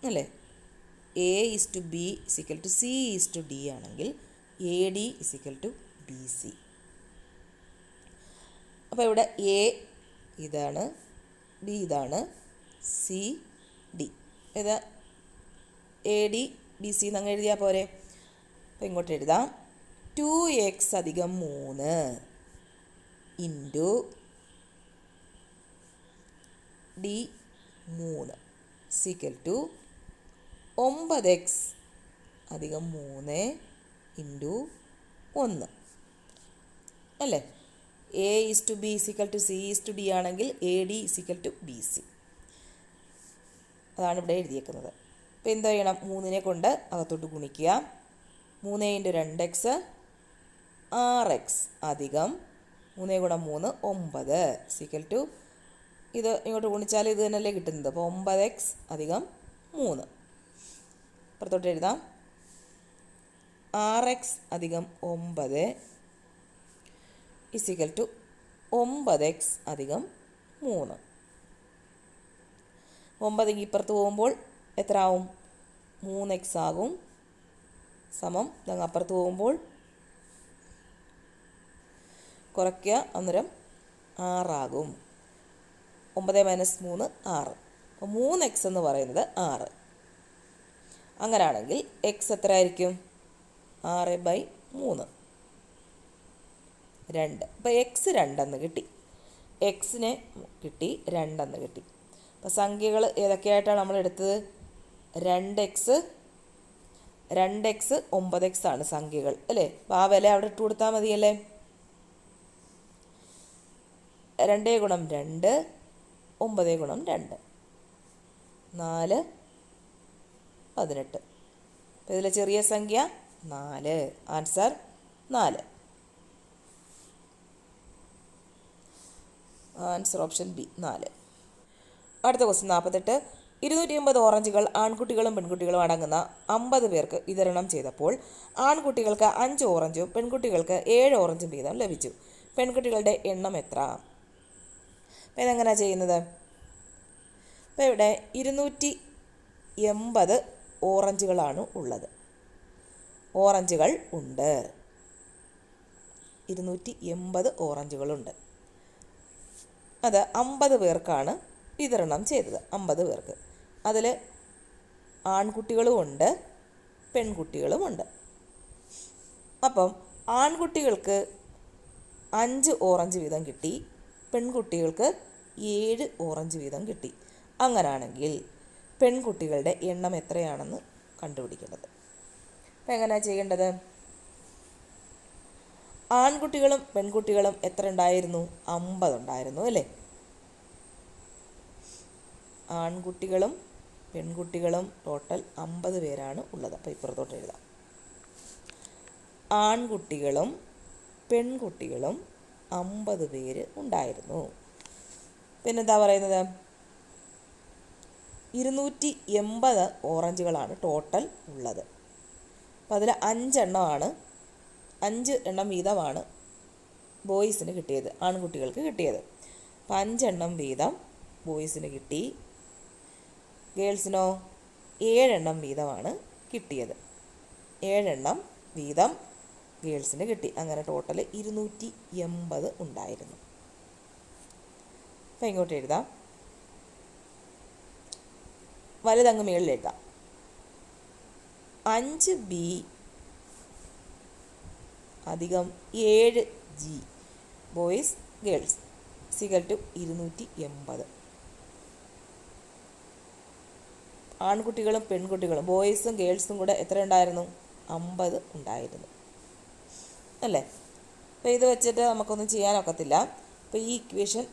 Speaker 1: അല്ലേ? A:B സിക്കൽ ടു C:D ആണെങ്കിൽ AD സിക്കൽ ടു BC. അപ്പോൾ ഇവിടെ എ ഇതാണ്, ബി ഇതാണ്, സി ഡി. ഇത് AD BC എന്നങ്ങ് എഴുതിയാൽ പോരെ? അപ്പോൾ ഇങ്ങോട്ട് എഴുതാം. 2x അധികം 3 into D 3 equal to 9x അധികം 3 ഇൻറ്റു 1 അല്ലേ? A:B സിക്കൽ ടു C:D ആണെങ്കിൽ AD സിക്കൽ ടു BC. അതാണ് ഇവിടെ എഴുതിയേക്കുന്നത്. അപ്പോൾ എന്താ ചെയ്യണം? 3നെ കൊണ്ട് അകത്തോട്ട് ഗുണിക്കുക. 3 × 2x 6x അധികം 3 × 3 9 സിക്കൽ ടു ഇത് ഇങ്ങോട്ട് ഗുണിച്ചാൽ ഇത് തന്നെയല്ലേ കിട്ടുന്നത്. അപ്പോൾ 9x അധികം 3 പുറത്തോട്ട് എഴുതാം. 6x അധികം 9 ഇസിക്കൽ ടു 9x അധികം 3. 9 ഇപ്പുറത്ത് പോകുമ്പോൾ എത്ര ആവും? 3x ആകും. സമം ഇതങ്ങ് അപ്പുറത്ത് പോകുമ്പോൾ കുറയ്ക്കുക, അന്നേരം 6 ആകും. 9 - 3 6. അപ്പോൾ 3x എന്ന് പറയുന്നത് 6. അങ്ങനെയാണെങ്കിൽ x എത്ര ആയിരിക്കും? 6/3. 2. അപ്പോൾ എക്സ് 2 കിട്ടി. എക്സിനെ കിട്ടി 2 കിട്ടി. അപ്പോൾ സംഖ്യകൾ ഏതൊക്കെയായിട്ടാണ് നമ്മൾ എടുത്തത്? 2x 9x ആണ് സംഖ്യകൾ അല്ലേ. അപ്പോൾ ആ വില അവിടെ ഇട്ട് കൊടുത്താൽ മതിയല്ലേ. 2 ഗുണം 2 9 ഗുണം 2 4 18. അപ്പോൾ ഇതിലെ ചെറിയ സംഖ്യ 4. ആൻസർ 4. Answer option B 4. അടുത്ത ക്വസ്റ്റ്യൻ 48. 250 ഓറഞ്ചുകൾ ആൺകുട്ടികളും പെൺകുട്ടികളും അടങ്ങുന്ന 50 പേർക്ക് വിതരണം ചെയ്തപ്പോൾ ആൺകുട്ടികൾക്ക് 5 ഓറഞ്ചും പെൺകുട്ടികൾക്ക് 7 ഓറഞ്ചും വീതം ലഭിച്ചു. പെൺകുട്ടികളുടെ എണ്ണം എത്ര? അപ്പോൾ ഇതെങ്ങനെയാണ് ചെയ്യുന്നത്? അപ്പോൾ ഇവിടെ 280 ഓറഞ്ചുകളാണ് ഉള്ളത്. ഓറഞ്ചുകൾ ഉണ്ട്. 280 ഓറഞ്ചുകളുണ്ട്. അത് 50 പേർക്കാണ് വിതരണം ചെയ്തത്. 50 പേർക്ക്. അതിൽ ആൺകുട്ടികളുമുണ്ട് പെൺകുട്ടികളുമുണ്ട്. അപ്പം ആൺകുട്ടികൾക്ക് 5 ഓറഞ്ച് വീതം കിട്ടി, പെൺകുട്ടികൾക്ക് 7 ഓറഞ്ച് വീതം കിട്ടി. അങ്ങനാണെങ്കിൽ പെൺകുട്ടികളുടെ എണ്ണം എത്രയാണെന്ന് കണ്ടുപിടിക്കേണ്ടത്. അപ്പം എങ്ങനെയാണ് ചെയ്യേണ്ടത്? ആൺകുട്ടികളും പെൺകുട്ടികളും എത്ര ഉണ്ടായിരുന്നു? 50 ഉണ്ടായിരുന്നു അല്ലേ. ആൺകുട്ടികളും പെൺകുട്ടികളും ടോട്ടൽ 50 പേരാണ് ഉള്ളത്. അപ്പോൾ ഇപ്പുറത്തോട്ട് എഴുതാം. ആൺകുട്ടികളും പെൺകുട്ടികളും 50 പേര് ഉണ്ടായിരുന്നു. പിന്നെന്താ പറയുന്നത്? 280 ഓറഞ്ചുകളാണ് ടോട്ടൽ ഉള്ളത്. അപ്പം അതിൽ 5 എണ്ണം വീതമാണ് ബോയ്സിന് കിട്ടിയത്, ആൺകുട്ടികൾക്ക് കിട്ടിയത്. അപ്പം 5 എണ്ണം വീതം ബോയ്സിന് കിട്ടി. ഗേൾസിനോ 7 എണ്ണം വീതമാണ് കിട്ടിയത്. 7 എണ്ണം വീതം ഗേൾസിന് കിട്ടി. അങ്ങനെ ടോട്ടൽ 280 ഉണ്ടായിരുന്നു. അപ്പം ഇങ്ങോട്ട് എഴുതാം. വലുതങ്ങ് മുകളിൽ എഴുതാം. 5b അധികം 7g ബോയ്സ് ഗേൾസ് = 280. ആൺകുട്ടികളും പെൺകുട്ടികളും ബോയ്സും ഗേൾസും കൂടെ എത്ര ഉണ്ടായിരുന്നു? 50 ഉണ്ടായിരുന്നു അല്ലേ. അപ്പോൾ ഇത് വെച്ചിട്ട് നമുക്കൊന്നും ചെയ്യാനൊക്കത്തില്ല. അപ്പോൾ ഈ ഇക്വേഷൻ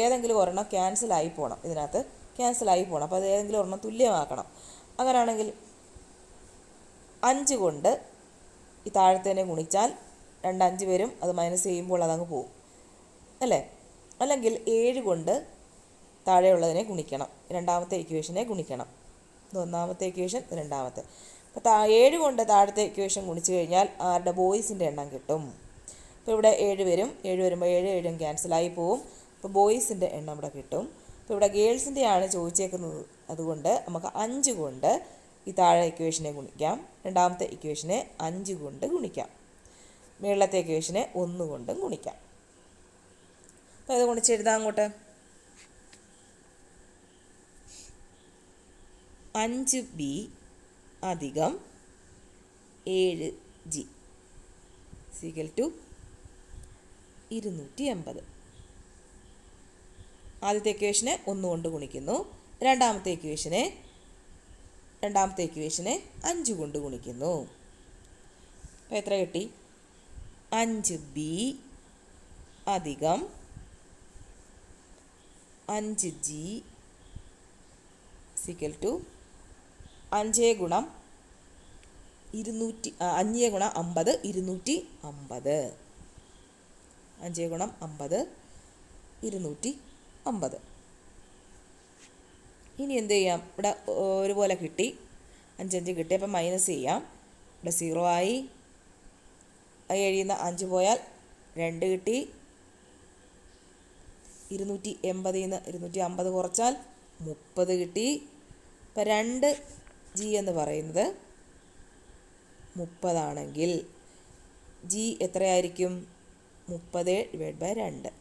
Speaker 1: ഏതെങ്കിലും ഒരെണ്ണം ക്യാൻസലായി പോകണം. ഇതിനകത്ത് ക്യാൻസലായി പോകണം. അപ്പോൾ അത് ഏതെങ്കിലും ഒരെണ്ണം തുല്യമാക്കണം. അങ്ങനെയാണെങ്കിൽ 5 കൊണ്ട് ഈ താഴത്തേനെ ഗുണിച്ചാൽ 2 5 വരും. അത് മൈനസ് ചെയ്യുമ്പോൾ അതങ്ങ് പോകും അല്ലേ. അല്ലെങ്കിൽ 7 കൊണ്ട് താഴെയുള്ളതിനെ ഗുണിക്കണം. രണ്ടാമത്തെ ഇക്വേഷനെ ഗുണിക്കണം. ഇത് ഒന്നാമത്തെ ഇക്വേഷൻ, രണ്ടാമത്തെ. അപ്പോൾ 7 കൊണ്ട് താഴത്തെ ഇക്വേഷൻ ഗുണിച്ച് കഴിഞ്ഞാൽ ആരുടെ? ബോയ്സിൻ്റെ എണ്ണം കിട്ടും. അപ്പോൾ ഇവിടെ 7 വരും. 7 വരുമ്പോൾ 7 7 ക്യാൻസലായി പോവും. അപ്പോൾ ബോയ്സിൻ്റെ എണ്ണം ഇവിടെ കിട്ടും. അപ്പോൾ ഇവിടെ ഗേൾസിൻ്റെയാണ് ചോദിച്ചേക്കുന്നത്. അതുകൊണ്ട് നമുക്ക് 5 കൊണ്ട് ഈ താഴെ ഇക്വേഷനെ ഗുണിക്കാം. രണ്ടാമത്തെ ഇക്വേഷനെ 5 കൊണ്ട് ഗുണിക്കാം. മുകളിലത്തെ ഇക്വേഷനെ 1 കൊണ്ടും ഗുണിക്കാം. അപ്പോൾ ഇത് ഗുണിച്ചെഴുതാം അങ്ങോട്ട്. 5b അധികം 7g = 280. ആദ്യത്തെ ഇക്വേഷനെ 1 കൊണ്ട് ഗുണിക്കുന്നു. രണ്ടാമത്തെ ഇക്വേഷനെ 5 കൊണ്ട് ഗുണിക്കുന്നു. അപ്പോൾ എത്ര കിട്ടി? 5b അധികം 5g = 5 ഗുണം 250 250. 5 ഗുണം 50 250. ഇനി എന്ത് ചെയ്യാം? ഇവിടെ ഒരുപോലെ കിട്ടി, 5 5 കിട്ടി. അപ്പം മൈനസ് ചെയ്യാം. ഇവിടെ 0 ആയി. കഴിയുന്ന 5 പോയാൽ 2 കിട്ടി. 280 നിന്ന് 250 കുറച്ചാൽ 30 കിട്ടി. അപ്പം 2g എന്ന് പറയുന്നത് 30 ആണെങ്കിൽ g എത്രയായിരിക്കും? 30/2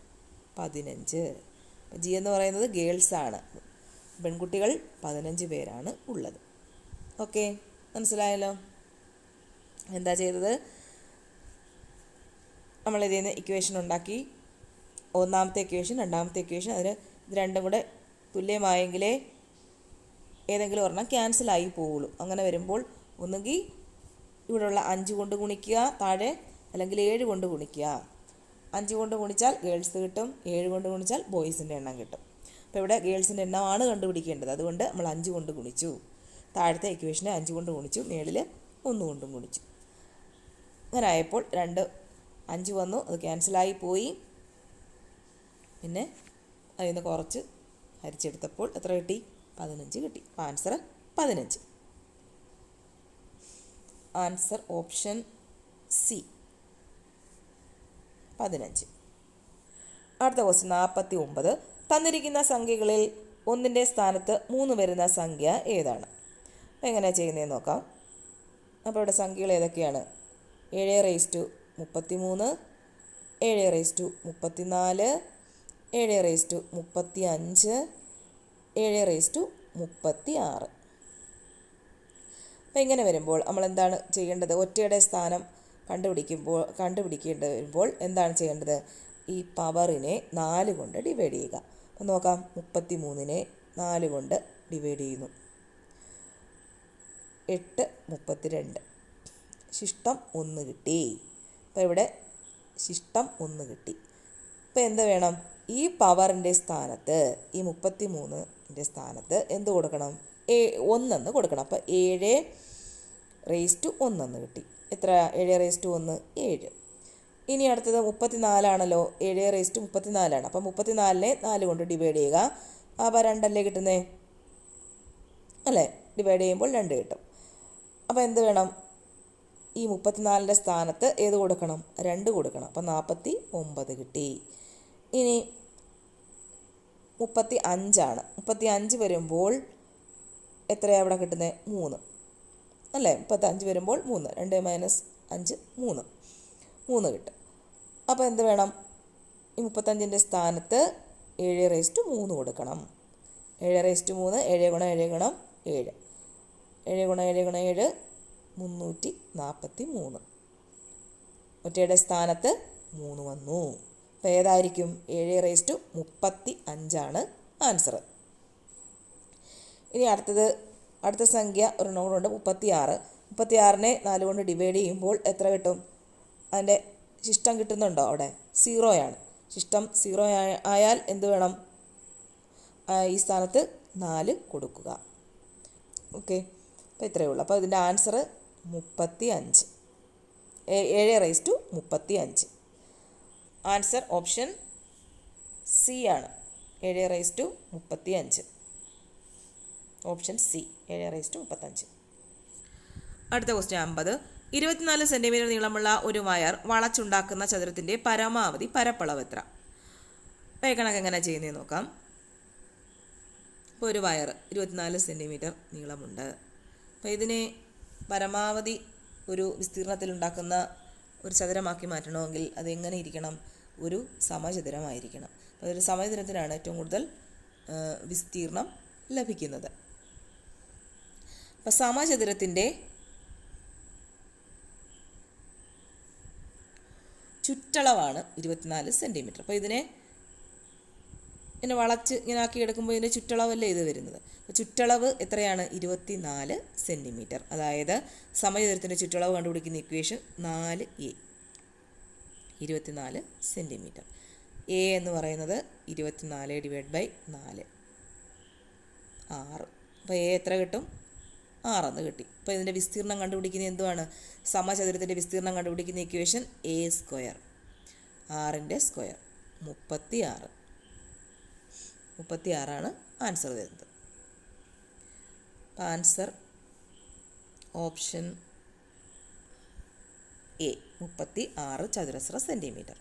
Speaker 1: 15. ജി എന്ന് പറയുന്നത് ഗേൾസാണ്. പെൺകുട്ടികൾ 15 പേരാണ് ഉള്ളത്. ഓക്കെ, മനസ്സിലായല്ലോ? എന്താ ചെയ്തത്? നമ്മൾ ഇതിൽ നിന്ന് ഇക്വേഷൻ ഉണ്ടാക്കി. ഒന്നാമത്തെ ഇക്വേഷൻ, രണ്ടാമത്തെ ഇക്വേഷൻ, അതിന് ഇത് രണ്ടും കൂടെ തുല്യമായെങ്കിലേ ഏതെങ്കിലും ഒരെണ്ണം ക്യാൻസലായി പോവുള്ളൂ. അങ്ങനെ വരുമ്പോൾ ഒന്നുകിൽ ഇവിടെയുള്ള 5 കൊണ്ട് ഗുണിക്കുക താഴെ, അല്ലെങ്കിൽ 7 കൊണ്ട് ഗുണിക്കുക. 5 കൊണ്ട് ഗുണിച്ചാൽ ഗേൾസ് കിട്ടും, 7 കൊണ്ട് ഗുണിച്ചാൽ ബോയ്സിൻ്റെ എണ്ണം കിട്ടും. അപ്പോൾ ഇവിടെ ഗേൾസിൻ്റെ എണ്ണമാണ് കണ്ടുപിടിക്കേണ്ടത്. അതുകൊണ്ട് നമ്മൾ 5 കൊണ്ട് ഗുണിച്ചു. താഴത്തെ ഇക്വേഷനെ 5 കൊണ്ട് ഗുണിച്ചു, മേളിൽ 1 കൊണ്ടും ഗുണിച്ചു. അങ്ങനെ ആയപ്പോൾ 5 വന്നു, അത് ക്യാൻസലായി പോയി. പിന്നെ അതിൽ നിന്ന് കുറച്ച് ഹരിച്ചെടുത്തപ്പോൾ എത്ര കിട്ടി? 15 കിട്ടി. അപ്പോൾ ആൻസർ 15. Answer option C 15. അടുത്ത ക്വസ്റ്റ്യൻ 49. തന്നിരിക്കുന്ന സംഖ്യകളിൽ ഒന്നിൻ്റെ സ്ഥാനത്ത് 3 വരുന്ന സംഖ്യ ഏതാണ്? അപ്പോൾ എങ്ങനെയാണ് ചെയ്യുന്നതെന്ന് നോക്കാം. അപ്പോൾ ഇവിടെ സംഖ്യകൾ ഏതൊക്കെയാണ്? 7 33, 7 34, 7 35, 7 36. അപ്പോൾ ഇങ്ങനെ വരുമ്പോൾ നമ്മൾ എന്താണ് ചെയ്യേണ്ടത്? ഒറ്റയുടെ സ്ഥാനം കണ്ടുപിടിക്കേണ്ടി വരുമ്പോൾ എന്താണ് ചെയ്യേണ്ടത്? ഈ പവറിനെ 4 കൊണ്ട് ഡിവൈഡ് ചെയ്യുക. അപ്പോൾ നോക്കാം, 33നെ 4 കൊണ്ട് ഡിവൈഡ് ചെയ്യുന്നു. 8 32, ശിഷ്ടം 1 കിട്ടി. അപ്പോൾ ഇവിടെ ശിഷ്ടം 1 കിട്ടി. അപ്പോൾ എന്ത് വേണം? ഈ പവറിൻ്റെ സ്ഥാനത്ത്, ഈ 33ൻ്റെ സ്ഥാനത്ത് എന്ത് കൊടുക്കണം? 1 കൊടുക്കണം. അപ്പോൾ 7 1 കിട്ടി. എത്ര? 7 7. ഇനി അടുത്തത് 34 ആണല്ലോ. 7 34. അപ്പം 34നെ 4 കൊണ്ട് ഡിവൈഡ് ചെയ്യുക. അപ്പോൾ 2 അല്ലേ കിട്ടുന്നേ? അല്ലേ? ഡിവൈഡ് ചെയ്യുമ്പോൾ 2 കിട്ടും. അപ്പോൾ എന്ത് വേണം? ഈ 34ൻ്റെ സ്ഥാനത്ത് ഏത് കൊടുക്കണം? 2 കൊടുക്കണം. അപ്പം 49 കിട്ടി. ഇനി 35 ആണ്. 35 വരുമ്പോൾ എത്രയാണ് അവിടെ കിട്ടുന്നത്? 3 അല്ലേ? 35 വരുമ്പോൾ 3, 2 - 5 3 കിട്ടും. അപ്പോൾ എന്ത് വേണം? ഈ 35ൻ്റെ സ്ഥാനത്ത് 7 കൊടുക്കണം. 7 7 × 7 × 7, 7 × 7 343. ഒറ്റയുടെ സ്ഥാനത്ത് 3 വന്നു. അപ്പോൾ ഏതായിരിക്കും? 7 35 ആൻസർ. ഇനി അടുത്ത സംഖ്യ ഒരെണ്ണം കൂടെ ഉണ്ട്, 36. 36നെ 4 കൊണ്ട് ഡിവൈഡ് ചെയ്യുമ്പോൾ എത്ര കിട്ടും? അതിൻ്റെ ശിഷ്ടം കിട്ടുന്നുണ്ടോ? അവിടെ 0 ആണ്. ശിഷ്ടം 0 ആയാൽ എന്ത് വേണം? ഈ സ്ഥാനത്ത് 4 കൊടുക്കുക. ഓക്കെ, അപ്പോൾ ഇത്രയേ ഉള്ളൂ. അപ്പോൾ ഇതിൻ്റെ ആൻസർ 35. 7 35. ആൻസർ ഓപ്ഷൻ സി ആണ്. 7 35. Option C 7 35. അടുത്ത ക്വസ്റ്റ്യൻ 50. 24 സെൻറ്റിമീറ്റർ നീളമുള്ള ഒരു വയർ വളച്ചുണ്ടാക്കുന്ന ചതുരത്തിൻ്റെ പരമാവധി പരപ്പളവ് എത്ര? അപ്പോൾ ഈ കണക്ക് എങ്ങനെ ചെയ്യുന്നതെന്ന് നോക്കാം. ഇപ്പോൾ ഒരു വയർ 24 സെൻറ്റിമീറ്റർ നീളമുണ്ട്. അപ്പോൾ ഇതിനെ പരമാവധി ഒരു വിസ്തീർണത്തിലുണ്ടാക്കുന്ന ഒരു ചതുരമാക്കി മാറ്റണമെങ്കിൽ അതെങ്ങനെ ഇരിക്കണം? ഒരു സമചതുരമായിരിക്കണം. അപ്പോൾ ഒരു സമചതുരത്തിനാണ് ഏറ്റവും കൂടുതൽ വിസ്തീർണം ലഭിക്കുന്നത്. അപ്പോൾ സമചതുരത്തിൻ്റെ ചുറ്റളവാണ് 24 സെൻറ്റിമീറ്റർ. അപ്പോൾ ഇതിനെ വളച്ച് ഇങ്ങനെ ആക്കി എടുക്കുമ്പോൾ ഇതിൻ്റെ ചുറ്റളവല്ലേ ഇത് വരുന്നത്. അപ്പോൾ ചുറ്റളവ് എത്രയാണ്? 24 സെൻറ്റിമീറ്റർ. അതായത് സമചതുരത്തിൻ്റെ ചുറ്റളവ് കണ്ടുപിടിക്കുന്ന ഇക്വേഷൻ 4a, 24 സെൻറ്റിമീറ്റർ. എ എന്ന് പറയുന്നത് 24 ÷ 4 6. അപ്പോൾ എ എത്ര കിട്ടും? 6 കിട്ടി. അപ്പോൾ ഇതിൻ്റെ വിസ്തീർണം കണ്ടുപിടിക്കുന്നത് എന്തുവാണ്? സമചതുരത്തിൻ്റെ വിസ്തീർണം കണ്ടുപിടിക്കുന്ന ഇക്വേഷൻ a², 6ൻ്റെ സ്ക്വയർ 36. 36 ആൻസർ വരുന്നത്. ആൻസർ ഓപ്ഷൻ എ 36 ചതുരശ്ര centimetre.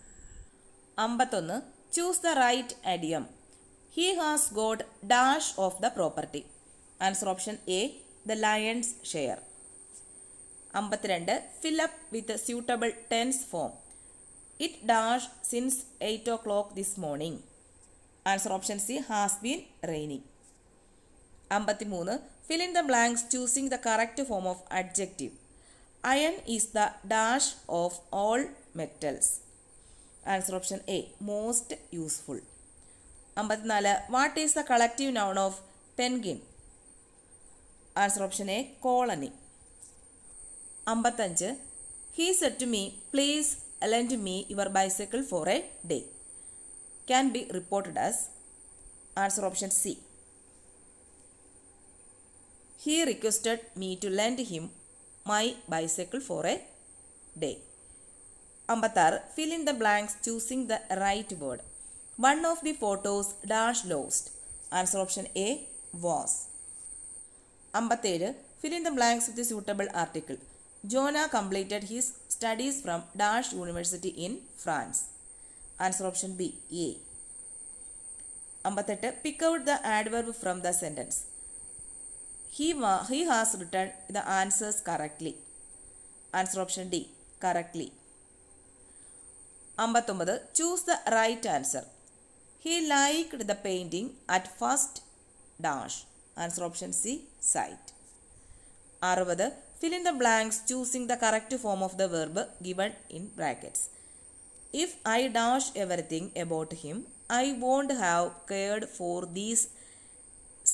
Speaker 1: 51. Choose the right idiom. He has got dash of the property. Answer option A the lion's share. 52. Fill up with suitable tense form. It dash since 8 o'clock this morning. Answer option C has been raining. 53. Fill in the blanks choosing the correct form of adjective. Iron is the dash of all metals. Answer option A most useful. 54 what is the collective noun of penguin? Answer option A colony. 55 he said to me please lend me your bicycle for a day can be reported as? Answer option C he requested me to lend him my bicycle for a day. 56 fill in the blanks choosing the right word. One of the photos dash lost. Answer option A was. 57 fill in the blanks with the suitable article. Jonah completed his studies from dash university in France. Answer option B A. 58 pick out the adverb from the sentence. He has written the answers correctly. Answer option D correctly. 59 choose the right answer. He liked the painting at first dash. Answer option C sight. 60 fill in the blanks choosing the correct form of the verb given in brackets. If I dash everything about him, I won't have cared for these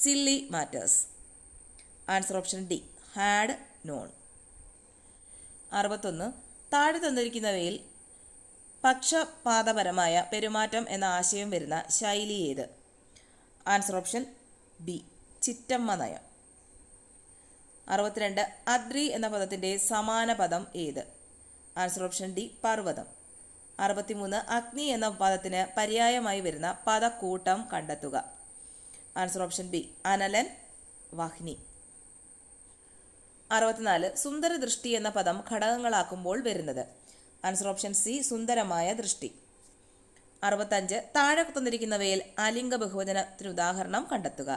Speaker 1: silly matters. Answer option D had known. 61 താഴെ തന്നിരിക്കുന്നവയിൽ പക്ഷപാതപരമായ പെരുമാറ്റം എന്ന ആശയം വരുന്ന ശൈലി ഏത്? Answer option B ചിറ്റമ്മ നയം. 62 അദ്രി എന്ന പദത്തിൻ്റെ സമാന പദം ഏത്? ആൻസർ ഓപ്ഷൻ ഡി പർവ്വതം. 63 അഗ്നി എന്ന പദത്തിന് പര്യായമായി വരുന്ന പദക്കൂട്ടം കണ്ടെത്തുക. Answer option B അനലൻ വഹ്നി. 64 സുന്ദര ദൃഷ്ടി എന്ന പദം ഘടകങ്ങളാക്കുമ്പോൾ വരുന്നത്? ആൻസർ ഓപ്ഷൻ സി സുന്ദരമായ ദൃഷ്ടി. 65 താഴെ തന്നിരിക്കുന്നവയിൽ അലിംഗ ബഹുവചനത്തിന് ഉദാഹരണം കണ്ടെത്തുക.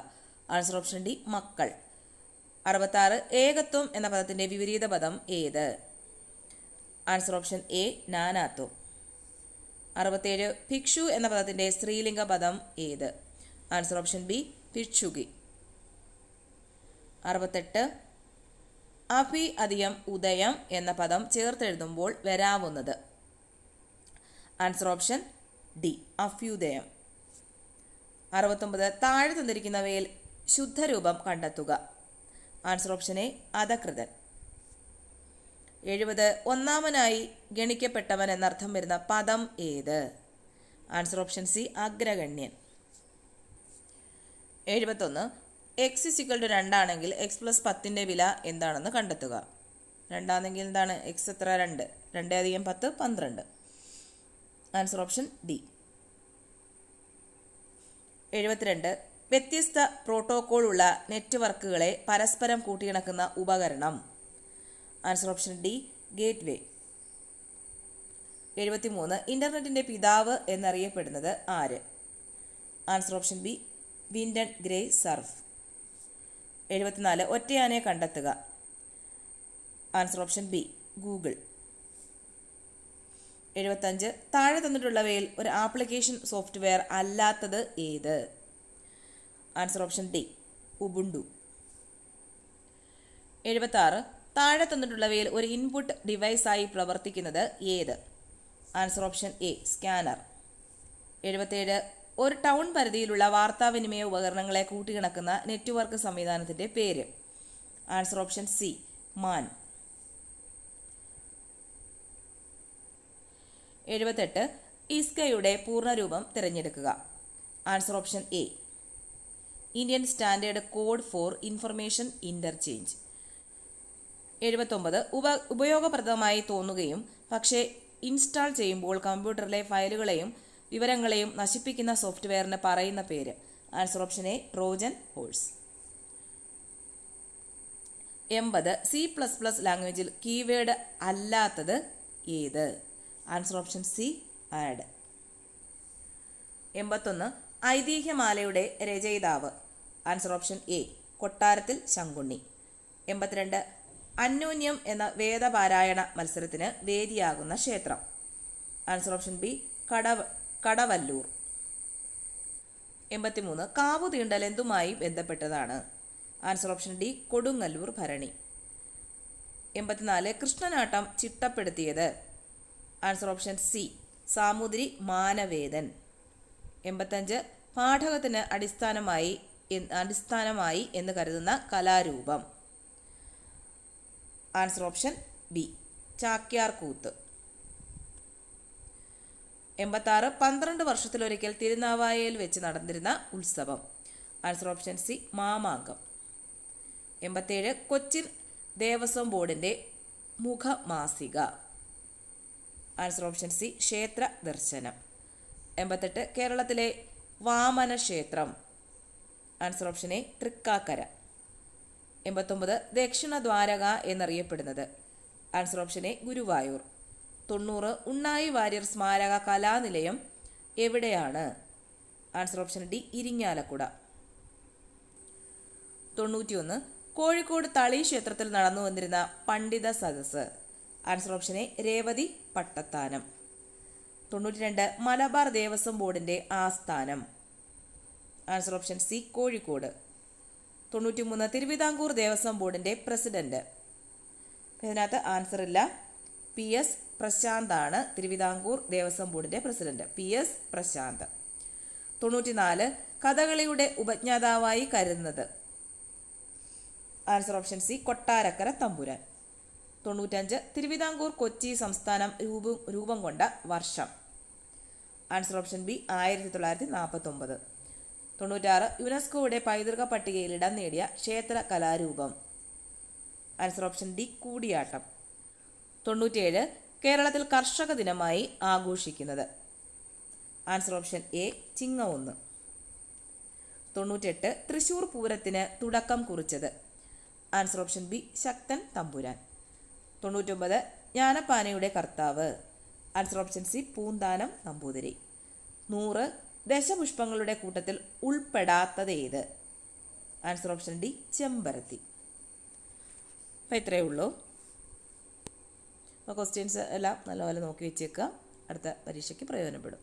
Speaker 1: ആൻസർ ഓപ്ഷൻ ഡി മക്കൾ. 66 ഏകത്വം എന്ന പദത്തിൻ്റെ വിപരീത പദം ഏത്? ആൻസർ ഓപ്ഷൻ എ നാനാത്വം. 67 ഭിക്ഷു എന്ന പദത്തിൻ്റെ സ്ത്രീലിംഗ പദം ഏത്? ആൻസർ ഓപ്ഷൻ ബി ഭിക്ഷുകി. 68 അഭി അധികം ഉദയം എന്ന പദം ചേർത്തെഴുതുമ്പോൾ വരാവുന്നത്? ആൻസർ ഓപ്ഷൻ ഡി അഭ്യുദയം. 69 താഴെ തന്നിരിക്കുന്നവയിൽ ശുദ്ധരൂപം കണ്ടെത്തുക. ആൻസർ ഓപ്ഷൻ എ അധകൃതൻ. 70 ഒന്നാമനായി ഗണിക്കപ്പെട്ടവൻ എന്നർത്ഥം വരുന്ന പദം ഏത്? ആൻസർ ഓപ്ഷൻ സി അഗ്രഗണ്യൻ. 71 എക്സ് ഇസിക്വൽ ടു 2 ആണെങ്കിൽ എക്സ് പ്ലസ് 10ൻ്റെ വില എന്താണെന്ന് കണ്ടെത്തുക. 2 ആണെങ്കിൽ എന്താണ്? എക്സ് എത്ര? 2. 2 അധികം 10 12. Answer option D. 72 വ്യത്യസ്ത പ്രോട്ടോകോൾ ഉള്ള നെറ്റ്വർക്കുകളെ പരസ്പരം കൂട്ടിയിണക്കുന്ന ഉപകരണം? Answer option D gateway. 73 ഇൻ്റർനെറ്റിൻ്റെ പിതാവ് എന്നറിയപ്പെടുന്നത് ആര്? Answer option B വിൻഡൻ grey surf. 74 ഒറ്റയാനെ കണ്ടെത്തുക. Answer option B Google. 75 താഴെ തന്നിട്ടുള്ളവയിൽ ഒരു ആപ്ലിക്കേഷൻ സോഫ്റ്റ്വെയർ അല്ലാത്തത് ഏത്? Answer option D Ubuntu. 76 താഴെ തന്നിട്ടുള്ളവയിൽ ഒരു ഇൻപുട്ട് ഡിവൈസായി പ്രവർത്തിക്കുന്നത് ഏത്? Answer option A scanner. 77 ഒരു ടൗൺ പരിധിയിലുള്ള വാർത്താവിനിമയ ഉപകരണങ്ങളെ കൂട്ടിയിണക്കുന്ന നെറ്റ്വർക്ക് സംവിധാനത്തിൻ്റെ പേര്? ആൻസർ ഓപ്ഷൻ സി മാൻ. 78 ഇസ്കയുടെ പൂർണ്ണരൂപം തിരഞ്ഞെടുക്കുക. Answer option A Indian standard code for information interchange. 79 ഉപയോഗപ്രദമായി തോന്നുകയും പക്ഷേ ഇൻസ്റ്റാൾ ചെയ്യുമ്പോൾ കമ്പ്യൂട്ടറിലെ ഫയലുകളെയും വിവരങ്ങളെയും നശിപ്പിക്കുന്ന സോഫ്റ്റ്വെയറിന് പറയുന്ന പേര്? Answer option A Trojan horse. 80 C++ ലാംഗ്വേജിൽ കീവേഡ് അല്ലാത്തത് ഏത്? Answer option C add. 81 ഐതിഹ്യമാലയുടെ രചയിതാവ്? ആൻസർ ഓപ്ഷൻ എ കൊട്ടാരത്തിൽ ശങ്കുണ്ണി. 82 അന്യോന്യം എന്ന വേദപാരായണ മത്സരത്തിന് വേദിയാകുന്ന ക്ഷേത്രം? Answer option B Kadavallur. 83 കാവു തീണ്ടൽ എന്തുമായി ബന്ധപ്പെട്ടതാണ്? Answer option D Kodungallur Bharani. 84 കൃഷ്ണനാട്ടം ചിട്ടപ്പെടുത്തിയത്? Answer option C Samoothiri Manavedan. 85 പാഠകത്തിന് അടിസ്ഥാനമായി എന്ന് കരുതുന്ന കലാരൂപം. Answer option B, Chakyar Koothu. 86 12 വർഷത്തിലൊരിക്കൽ തിരുനാവായയിൽ വെച്ച് നടന്നിരുന്ന ഉത്സവം. Answer option C, Mamankam. 87 Cochin Devaswom ബോർഡിൻ്റെ മുഖമാസിക. ആൻസർ ഓപ്ഷൻ സി, ക്ഷേത്ര ദർശനം. 88 കേരളത്തിലെ വാമന ക്ഷേത്രം. Answer option A, Thrikkakara. 89 Dakshina Dwaraka എന്നറിയപ്പെടുന്നത്. Answer option A, Guruvayur. 90 Unnayi Warrier സ്മാരക കലാനിലയം എവിടെയാണ്? Answer option D, Irinjalakuda. 91 Kozhikode Thali ക്ഷേത്രത്തിൽ നടന്നു വന്നിരുന്ന പണ്ഡിത സദസ്സ്. Answer option A, Revathi Pattathanam. 92 Malabar Devaswom ബോർഡിൻ്റെ ആസ്ഥാനം. Answer option C, Kozhikode. 93 Thiruvithamkoor Devaswom ബോർഡിൻ്റെ പ്രസിഡന്റ്. ഇതിനകത്ത് ആൻസർ ഇല്ല. പി എസ് പ്രശാന്താണ് തിരുവിതാംകൂർ ദേവസ്വം ബോർഡിൻ്റെ പ്രസിഡന്റ്. P S Prashant. 94 കഥകളിയുടെ ഉപജ്ഞാതാവായി കരുതുന്നത്. ആൻസർ ഓപ്ഷൻ സി, കൊട്ടാരക്കര തമ്പുരാൻ. 95 തിരുവിതാംകൂർ കൊച്ചി സംസ്ഥാനം രൂപം കൊണ്ട വർഷം. Answer option B, 1949. 96 യുനെസ്കോയുടെ പൈതൃക പട്ടികയിൽ ഇടം നേടിയ ക്ഷേത്ര കലാരൂപം. Answer option D, Koodiyattam. 97 കേരളത്തിൽ കർഷക ദിനമായി ആഘോഷിക്കുന്നത്. ആൻസർ ഓപ്ഷൻ എ, ചിങ്ങം 1. 98 തൃശൂർ പൂരത്തിന് തുടക്കം കുറിച്ചത്. Answer option B, Sakthan Thampuran. 99 ജ്ഞാനപ്പാനയുടെ കർത്താവ്. Answer option C, Poonthanam Namboothiri. 100 ദശപുഷ്പങ്ങളുടെ കൂട്ടത്തിൽ ഉൾപ്പെടാത്തത് ഏത്? ആൻസർ ഓപ്ഷൻ ഡി, ചെമ്പരത്തി. അപ്പോൾ ഇത്രയേ ഉള്ളൂ. അപ്പോൾ ക്വസ്റ്റ്യൻസ് എല്ലാം നല്ലപോലെ നോക്കി വെച്ചേക്കുക. അടുത്ത പരീക്ഷയ്ക്ക് പ്രയോജനപ്പെടും.